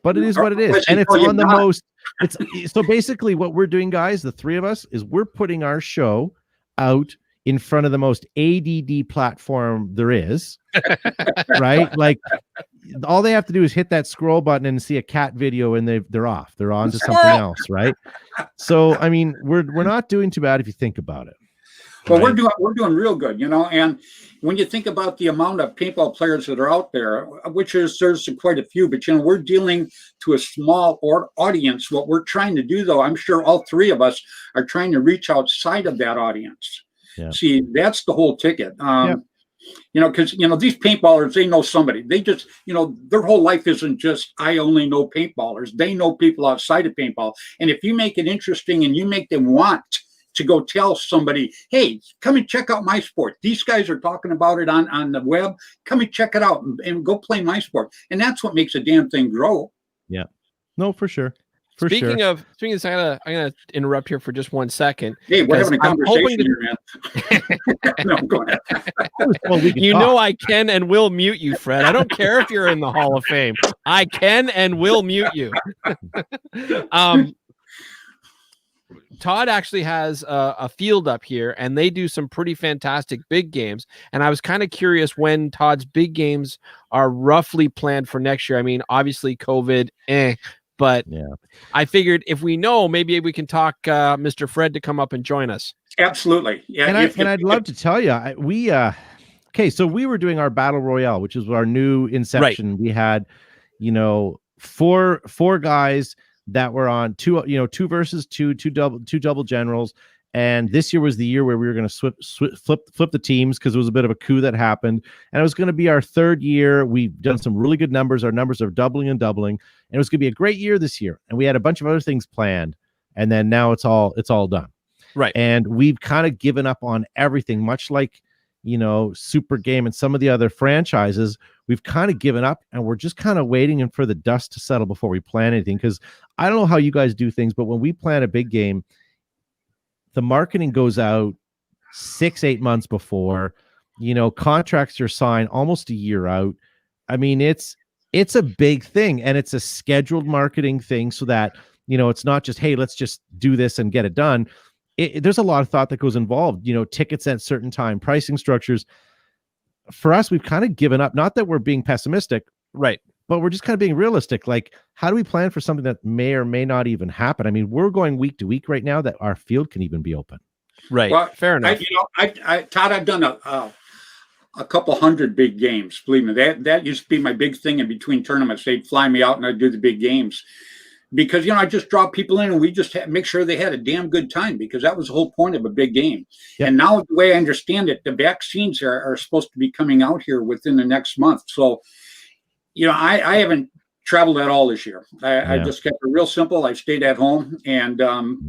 But it is what it is, and it's on the most. It's so basically what we're doing, guys. The three of us is we're putting our show out in front of the most ADD platform there is, right? Like all they have to do is hit that scroll button and see a cat video, and they're off. They're on to something else, right? So I mean, we're not doing too bad if you think about it. Well, we're doing real good, and when you think about the amount of paintball players that are out there, which there's quite a few, but we're dealing to a small audience. What we're trying to do, though, I'm sure all three of us are trying to reach outside of that audience. Yeah. See, that's the whole ticket. Because these paintballers, they know somebody. They just, their whole life isn't just I only know paintballers. They know people outside of paintball, and if you make it interesting and you make them want to go tell somebody, hey, come and check out my sport. These guys are talking about it on the web. Come and check it out and go play my sport. And that's what makes a damn thing grow. Yeah. No, for sure. Speaking of this, I'm gonna interrupt here for just 1 second. Hey, we're having a conversation here, man. No, go ahead. I can and will mute you, Fred. I don't care if you're in the Hall of Fame. I can and will mute you. Todd actually has a field up here, and they do some pretty fantastic big games. And I was kind of curious when Todd's big games are roughly planned for next year. I mean, obviously COVID, but yeah. I figured if we know, maybe we can talk Mr. Fred to come up and join us. Absolutely. Yeah. And I'd love to tell you, so we were doing our Battle Royale, which is our new Inception. Right. We had, four guys that were on two versus two double generals. And this year was the year where we were going to flip the teams because it was a bit of a coup that happened. And it was going to be our third year. We've done some really good numbers. Our numbers are doubling. And it was going to be a great year this year. And we had a bunch of other things planned. And then now it's all done. Right. And we've kind of given up on everything, much like, Super Game and some of the other franchises. We've kind of given up, and we're just kind of waiting for the dust to settle before we plan anything. Because I don't know how you guys do things, but when we plan a big game, the marketing goes out 6-8 months before. Contracts are signed almost a year out. I mean, it's a big thing, and it's a scheduled marketing thing so that it's not just, hey, let's just do this and get it done. There's a lot of thought that goes involved. Tickets at certain time, pricing structures. For us, we've kind of given up. Not that we're being pessimistic, right? But we're just kind of being realistic. Like, how do we plan for something that may or may not even happen? I mean, we're going week to week right now that our field can even be open. Right. Well, fair enough. Todd, I've done a couple hundred big games. Believe me, that used to be my big thing in between tournaments. They'd fly me out and I'd do the big games. Because, I just draw people in and we just make sure they had a damn good time, because that was the whole point of a big game. Yep. And now, the way I understand it, the vaccines are supposed to be coming out here within the next month. So, I haven't traveled at all this year. I just kept it real simple. I stayed at home. And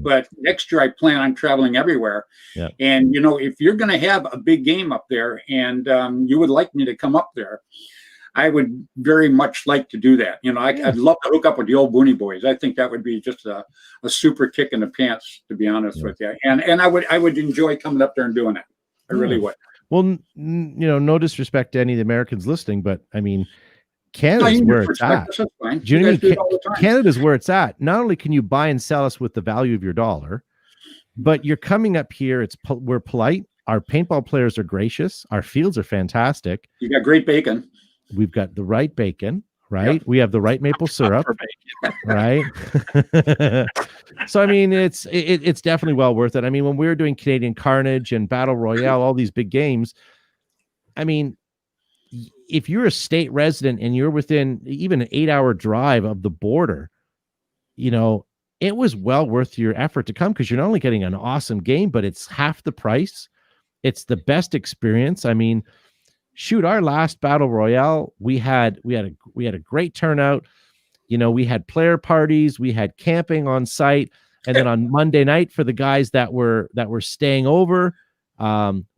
but next year I plan on traveling everywhere. Yeah. And, if you're going to have a big game up there and you would like me to come up there, I would very much like to do that. I'd love to hook up with the old Booney Boys. I think that would be just a super kick in the pants, to be honest with you. And I would enjoy coming up there and doing it. I really would. Well, no disrespect to any of the Americans listening, but I mean, Canada's where it's at. Do you know what I mean? Canada's where it's at. Not only can you buy and sell us with the value of your dollar, but you're coming up here. We're polite. Our paintball players are gracious. Our fields are fantastic. You got great bacon. We've got the right bacon, right? Yep. We have the right maple syrup, For bacon. right? So I mean, it's definitely well worth it. I mean, when we were doing Canadian Carnage and Battle Royale, all these big games, I mean, if you're a state resident and you're within even an 8-hour drive of the border, you know, it was well worth your effort to come, because you're not only getting an awesome game, but it's half the price. It's the best experience. I mean, shoot, our last Battle Royale, we had a great turnout. You know, we had player parties, we had camping on site, and then on Monday night, for the guys that were staying over,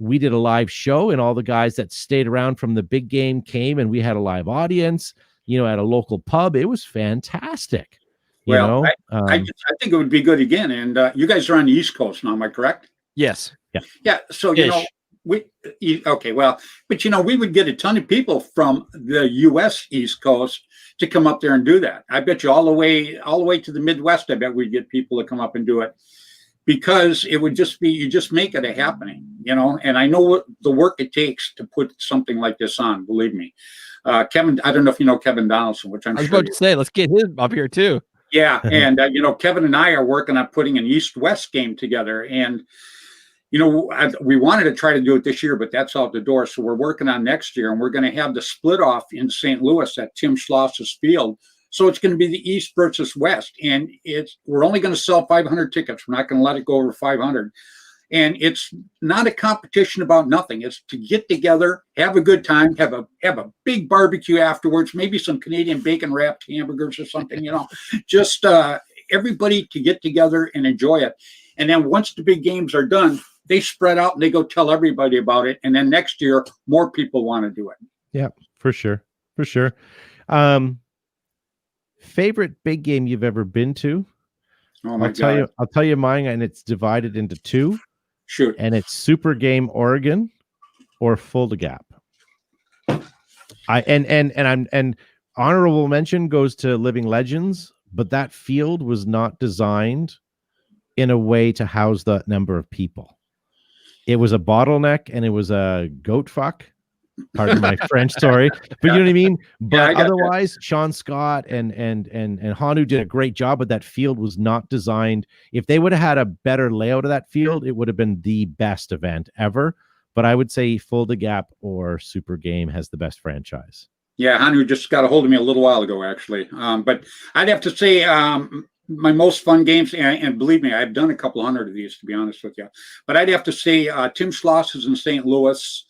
we did a live show, and all the guys that stayed around from the big game came, and we had a live audience, you know, at a local pub. It was fantastic. You Well, know, I think it would be good again. And you guys are on the East Coast now, am I correct? Yes. Yeah. So, you know, okay, well, but, you know, we would get a ton of people from the U.S. East Coast to come up there and do that. I bet you all the way to the Midwest, I bet we'd get people to come up and do it, because it would just be, you just make it a happening, you know. And I know what the work it takes to put something like this on, believe me. Kevin, I don't know if you know Kevin Donaldson, which I'm I was sure about to say, let's get him up here too. Yeah. And, you know, Kevin and I are working on putting an East-West game together. And, you know, we wanted to try to do it this year, but that's out the door. So we're working on next year, and we're going to have the split off in St. Louis at Tim Schloss's field. So it's going to be the East versus West. And we're only going to sell 500 tickets. We're not going to let it go over 500. And it's not a competition about nothing. It's to get together, have a good time, have a big barbecue afterwards, maybe some Canadian bacon wrapped hamburgers or something, you know, just everybody to get together and enjoy it. And then once the big games are done, they spread out and they go tell everybody about it. And then next year, more people want to do it. Yeah, for sure. For sure. Favorite big game you've ever been to? Oh my God. I'll tell you mine, and it's divided into two. Shoot. And it's Super Game Oregon or Fulda Gap. And honorable mention goes to Living Legends, but that field was not designed in a way to house that number of people. It was a bottleneck, and it was a goat fuck. Pardon my French, sorry, but you know what I mean. But otherwise, Sean Scott and Hanu did a great job, but that field was not designed. If they would have had a better layout of that field, it would have been the best event ever. But I would say Fulda Gap or Super Game has the best franchise. Yeah, Hanu just got a hold of me a little while ago, actually. But I'd have to say my most fun games, and believe me, I've done a couple hundred of these, to be honest with you. But I'd have to say Tim Schloss is in St. Louis.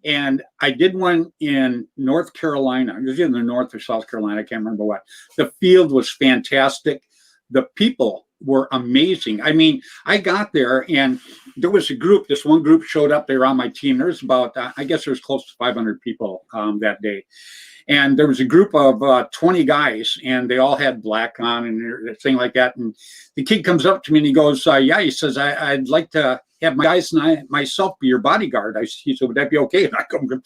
And I did one in North Carolina. It was either North or South Carolina. I can't remember what. The field was fantastic. The people were amazing. I mean, I got there, and there was a group. This one group showed up. They were on my team. There was about, I guess there was close to 500 people that day. And there was a group of 20 guys, and they all had black on and everything like that. And the kid comes up to me, and he goes, yeah, he says, I'd like to have my guys and myself be your bodyguard. He said, would that be okay? And I go,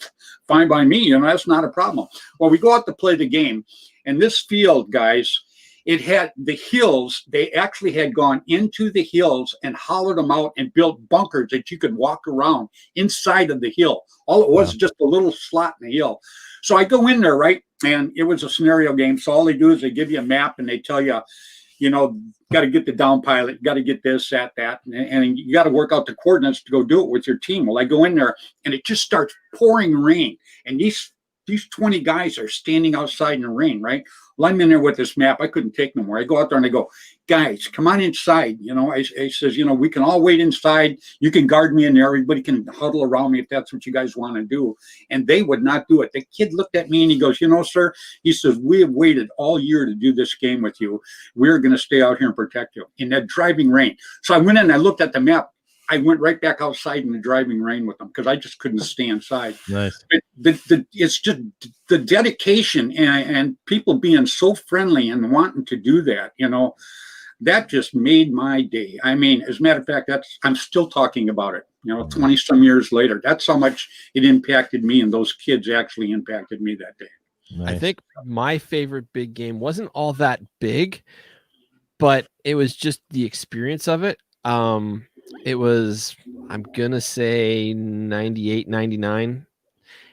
fine by me. You know, that's not a problem. Well, we go out to play the game. And this field, guys, it had the hills. They actually had gone into the hills and hollowed them out and built bunkers that you could walk around inside of the hill. All it was just a little slot in the hill. So I go in there, right? And it was a scenario game. So all they do is they give you a map, and they tell you, you know, got to get the down pilot, got to get this, that, and you got to work out the coordinates to go do it with your team. Well, I go in there, and it just starts pouring rain. And these 20 guys are standing outside in the rain, right? Well, I'm in there with this map. I couldn't take no more. I go out there and I go, guys, come on inside. You know, I says, you know, we can all wait inside. You can guard me in there. Everybody can huddle around me if that's what you guys want to do. And they would not do it. The kid looked at me and he goes, you know, sir, he says, we have waited all year to do this game with you. We're going to stay out here and protect you in that driving rain. So I went in and I looked at the map. I went right back outside in the driving rain with them because I just couldn't stay inside. Nice. It's just the dedication and people being so friendly and wanting to do that, you know, that just made my day. I mean, as a matter of fact, I'm still talking about it, you know, 20 some years later. That's how much it impacted me, and those kids actually impacted me that day. Nice. I think my favorite big game wasn't all that big, but it was just the experience of it. It was, I'm going to say 98, 99.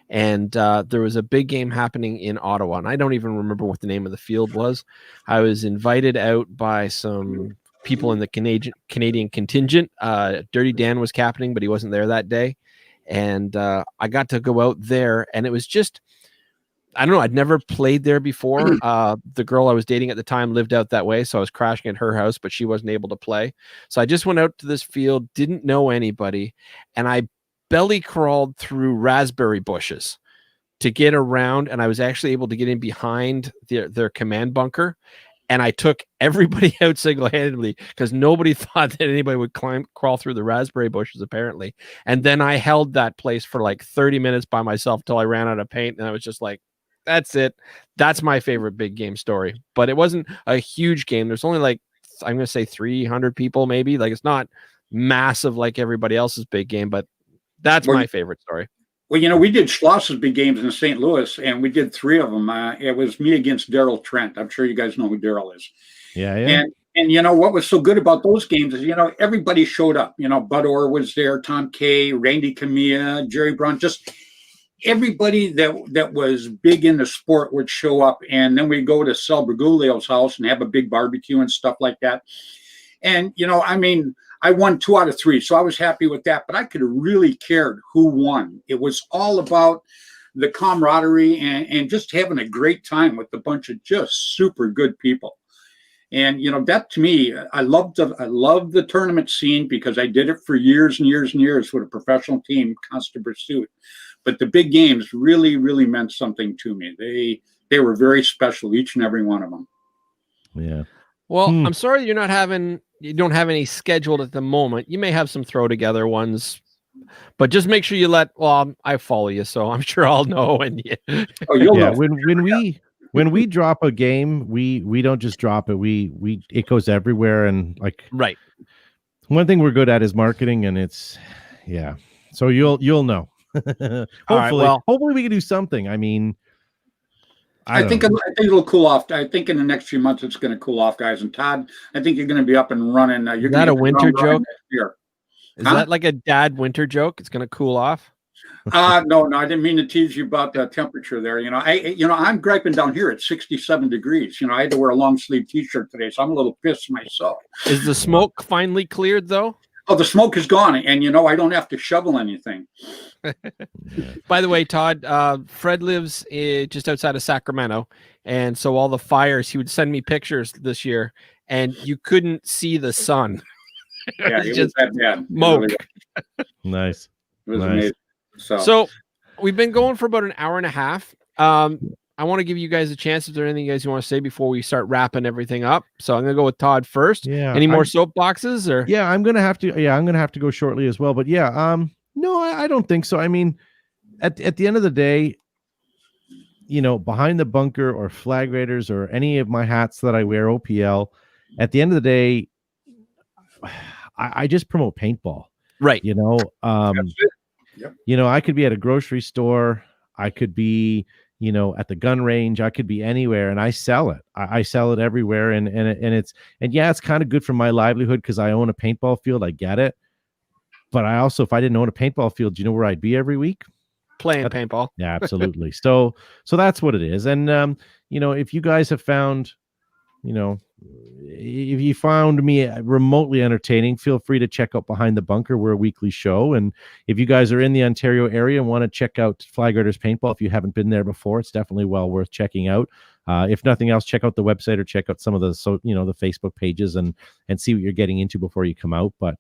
and there was a big game happening in Ottawa, and I don't even remember what the name of the field was. I was invited out by some people in the Canadian contingent. Dirty Dan was captaining, but he wasn't there that day, and I got to go out there, and it was just, I don't know, I'd never played there before. The girl I was dating at the time lived out that way, so I was crashing at her house, but she wasn't able to play. So I just went out to this field, didn't know anybody, and I belly crawled through raspberry bushes to get around, and I was actually able to get in behind their command bunker, and I took everybody out single-handedly because nobody thought that anybody would crawl through the raspberry bushes, apparently. And then I held that place for like 30 minutes by myself till I ran out of paint, and I was just like, that's it. That's my favorite big game story. But it wasn't a huge game. There's only like, I'm going to say 300 people maybe. Like, it's not massive like everybody else's big game, but that's my favorite story. Well, you know, we did Schloss's big games in St. Louis, and we did 3 of them. It was me against Daryl Trent. I'm sure you guys know who Daryl is. Yeah. And you know, what was so good about those games is, you know, everybody showed up. You know, Bud Orr was there, Tom Kay, Randy Camilla, Jerry Brown, just everybody that was big in the sport would show up. And then we'd go to Sal Bergoglio's house and have a big barbecue and stuff like that. And, you know, I mean, I won 2 out of 3, so I was happy with that. But I could have really cared who won. It was all about the camaraderie and just having a great time with a bunch of just super good people. And, you know, that to me, I love the tournament scene because I did it for years and years and years with a professional team, constant pursuit. But the big games really, really meant something to me. They were very special, each and every one of them. Yeah. Well, I'm sorry you don't have any scheduled at the moment. You may have some throw together ones, but just make sure you I follow you, so I'm sure I'll know. And you'll know. When we drop a game, we don't just drop it. It goes everywhere, and like, right. One thing we're good at is marketing, and it's so you'll know. Hopefully we can do something. I mean, I think it'll cool off. I think in the next few months it's going to cool off, guys. And Todd, I think you're going to be up and running. Is that a winter joke? Is that like a dad winter joke? It's going to cool off? No, I didn't mean to tease you about the temperature there. You know, I'm griping down here at 67 degrees. You know, I had to wear a long sleeve T-shirt today, so I'm a little pissed myself. Is the smoke finally cleared though? Oh, the smoke is gone, and you know, I don't have to shovel anything. By the way, Todd, Fred lives just outside of Sacramento, and so all the fires, he would send me pictures this year, and you couldn't see the sun. Yeah, it was that bad. Smoke. Nice. It was amazing. So we've been going for about an hour and a half. I want to give you guys a chance if there's anything you guys want to say before we start wrapping everything up. So I'm gonna go with Todd first. Yeah. Any more soapboxes or? Yeah, I'm gonna have to go shortly as well. But yeah, no, I don't think so. I mean, at the end of the day, you know, behind the bunker or flag raiders or any of my hats that I wear, OPL, at the end of the day, I just promote paintball. Right. You know, Yep. You know, I could be at a grocery store, I could be, you know, at the gun range, I could be anywhere, and I sell it. I sell it everywhere, and it's kind of good for my livelihood because I own a paintball field. I get it, but I also, if I didn't own a paintball field, do you know where I'd be every week? Playing paintball. Yeah, absolutely. So that's what it is. And you know, if you guys have found, you know, if you found me remotely entertaining, feel free to check out Behind the Bunker. We're a weekly show. And if you guys are in the Ontario area and want to check out Flag Raiders Paintball, if you haven't been there before, it's definitely well worth checking out. If nothing else, check out the website or check out some of the the Facebook pages and see what you're getting into before you come out. But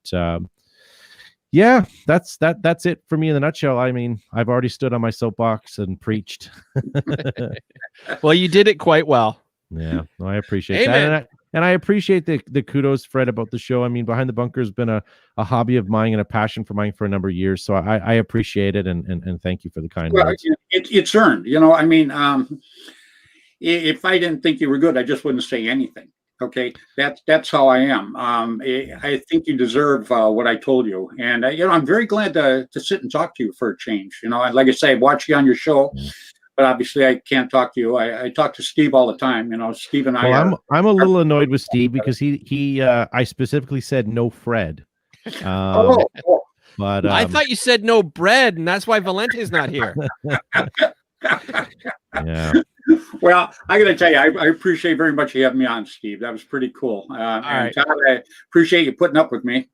yeah, that's it for me in a nutshell. I mean, I've already stood on my soapbox and preached. Well, you did it quite well. Yeah, no, I appreciate that. And I appreciate the kudos, Fred, about the show. I mean, Behind the Bunker has been a hobby of mine and a passion for mine for a number of years. So I appreciate it and thank you for the kind words. It's earned. You know, I mean, if I didn't think you were good, I just wouldn't say anything. Okay, that's how I am. I think you deserve what I told you, and you know, I'm very glad to sit and talk to you for a change. You know, like I say, I watch you on your show. But obviously, I can't talk to you. I talk to Steve all the time. You know, Steve and I. Well, I'm a little annoyed with Steve because he I specifically said no Fred. But I thought you said no bread, and that's why Valente's not here. yeah. Well, I got to tell you, I appreciate very much you having me on, Steve. That was pretty cool. And right. Todd, I appreciate you putting up with me.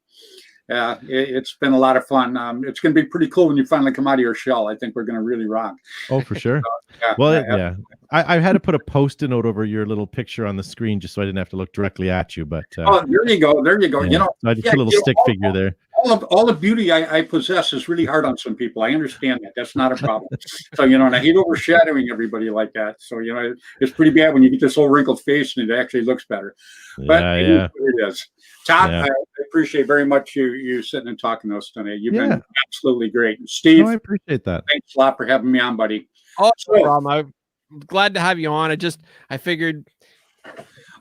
It's been a lot of fun. It's going to be pretty cool when you finally come out of your shell. I think we're going to really rock. Oh, for sure. Yeah, Well, yeah. I had to put a Post-it note over your little picture on the screen just so I didn't have to look directly at you. But oh, there you go. There you go. Yeah. You know, So I just put a little stick figure there. All the beauty I possess is really hard on some people. I understand that. That's not a problem. So, you know, and I hate overshadowing everybody like that. So, you know, it's pretty bad when you get this whole wrinkled face and it actually looks better. But Yeah. it is. Todd, Yeah. I appreciate very much you sitting and talking to us tonight. You've been absolutely great. And Steve, I appreciate that. thanks a lot for having me on, buddy. Oh, no problem. I'm glad to have you on. I figured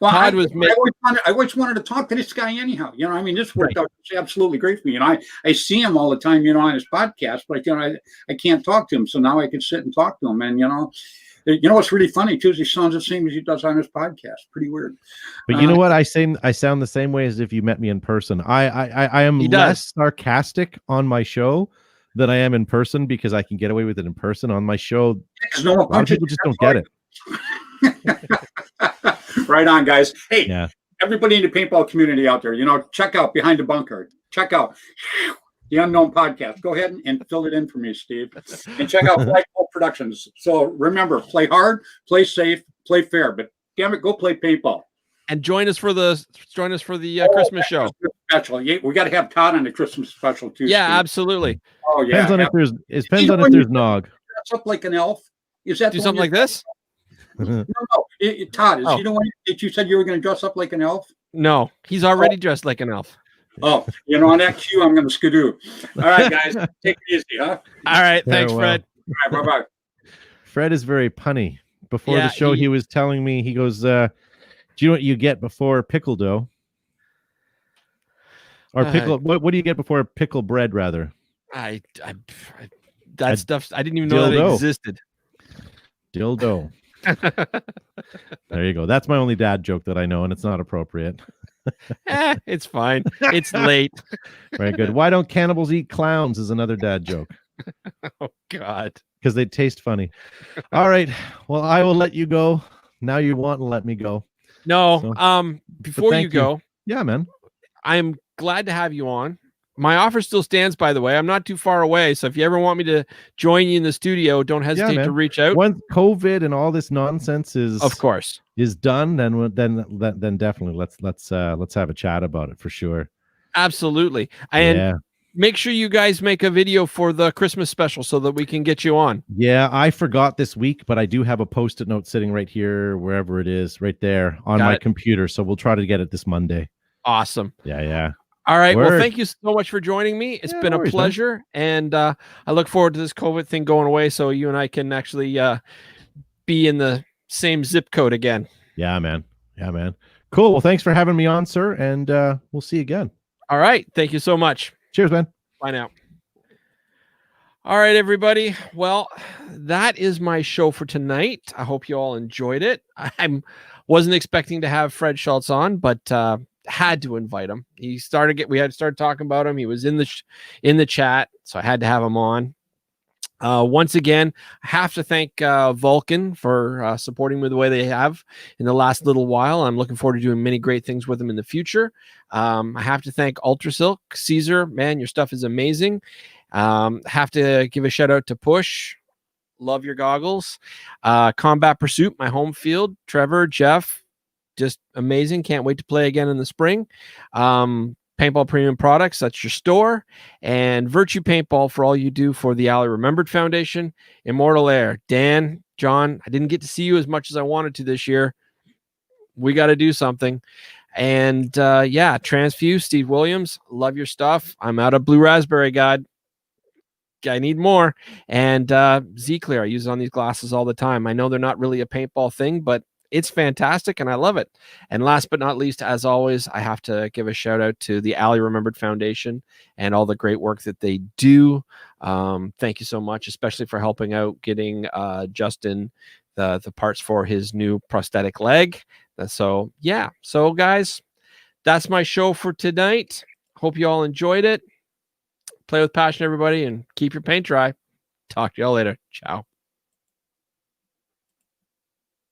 Todd was. I always wanted to talk to this guy anyhow. You know, I mean, this worked out absolutely great for me. And I see him all the time, you know, on his podcast, but you know, I can't talk to him. So now I can sit and talk to him. And you know what's really funny too is he sounds the same as he does on his podcast. Pretty weird. But you know what? I sound the same way as if you met me in person. I am less sarcastic on my show than I am in person because I can get away with it in person. On my show, a lot of people just don't get it. Right on, guys. Hey, everybody in the paintball community out there, you know, check out Behind the Bunker. Check out the Unknown Podcast. Go ahead and fill it in for me, Steve. And check out Flagpole Productions. So remember, play hard, play safe, play fair, but damn it, go play paintball. And join us for the Christmas show. Special. Yeah, we got to have Todd on the Christmas special too. Yeah, Steve. Absolutely. Oh yeah. Depends on if there's nog. Dress up like an elf. Is that do something like this? No, Todd, is he the one that you said you were going to dress up like an elf? No, he's already dressed like an elf. Oh, you know, on that cue, I'm going to skidoo. All right, guys, take it easy, huh? All right, thanks, Fred. All right, bye-bye. Fred is very punny. Before the show, he was telling me, he goes, do you know what you get before pickle dough? Or pickle, what do you get before pickle bread, rather? That stuff, I didn't even know that it existed. Dildo. There you go. That's my only dad joke that I know, and it's not appropriate. It's fine. It's late. Very good. Why don't cannibals eat clowns is another dad joke. Oh, God. Because they taste funny. All right. Well, I will let you go. Now you want to let me go. No. Before you go. Yeah, man. I'm glad to have you on. My offer still stands, by the way. I'm not too far away, so if you ever want me to join you in the studio, don't hesitate to reach out. Once COVID and all this nonsense is, of course, is done, then definitely let's have a chat about it for sure. Absolutely, and make sure you guys make a video for the Christmas special so that we can get you on. Yeah, I forgot this week, but I do have a Post-it note sitting right here, wherever it is, right there on my computer. So we'll try to get it this Monday. Awesome. Yeah. All right. Well, thank you so much for joining me. It's been a pleasure. Man. And I look forward to this COVID thing going away so you and I can actually be in the same zip code again. Yeah, man. Cool. Well, thanks for having me on, sir. And we'll see you again. All right. Thank you so much. Cheers, man. Bye now. All right, everybody. Well, that is my show for tonight. I hope you all enjoyed it. I wasn't expecting to have Fred Schultz on, but had to invite him. We had started talking about him. He was in the chat, so I had to have him on. Once again, I have to thank Vulcan for supporting me the way they have in the last little while. I'm looking forward to doing many great things with them in the future. I have to thank Ultrasilk. Caesar, man, your stuff is amazing. Have to give a shout out to Push. Love your goggles. Combat Pursuit, my home field. Trevor, Jeff, just amazing. Can't wait to play again in the spring. Paintball Premium Products, that's your store. And Virtue Paintball for all you do for the Ali Remembered Foundation. Immortal Air, Dan, John, I didn't get to see you as much as I wanted to this year. We got to do something. And Transfuse, Steve Williams, love your stuff. I'm out of Blue Raspberry, God. I need more. And Z-Clear, I use it on these glasses all the time. I know they're not really a paintball thing, but it's fantastic and I love it. And last but not least, as always, I have to give a shout out to the Ali Remembered Foundation and all the great work that they do. Thank you so much, especially for helping out getting Justin the parts for his new prosthetic leg. So guys, that's my show for tonight. Hope you all enjoyed it. Play with passion, everybody, and keep your paint dry. Talk to y'all later. Ciao.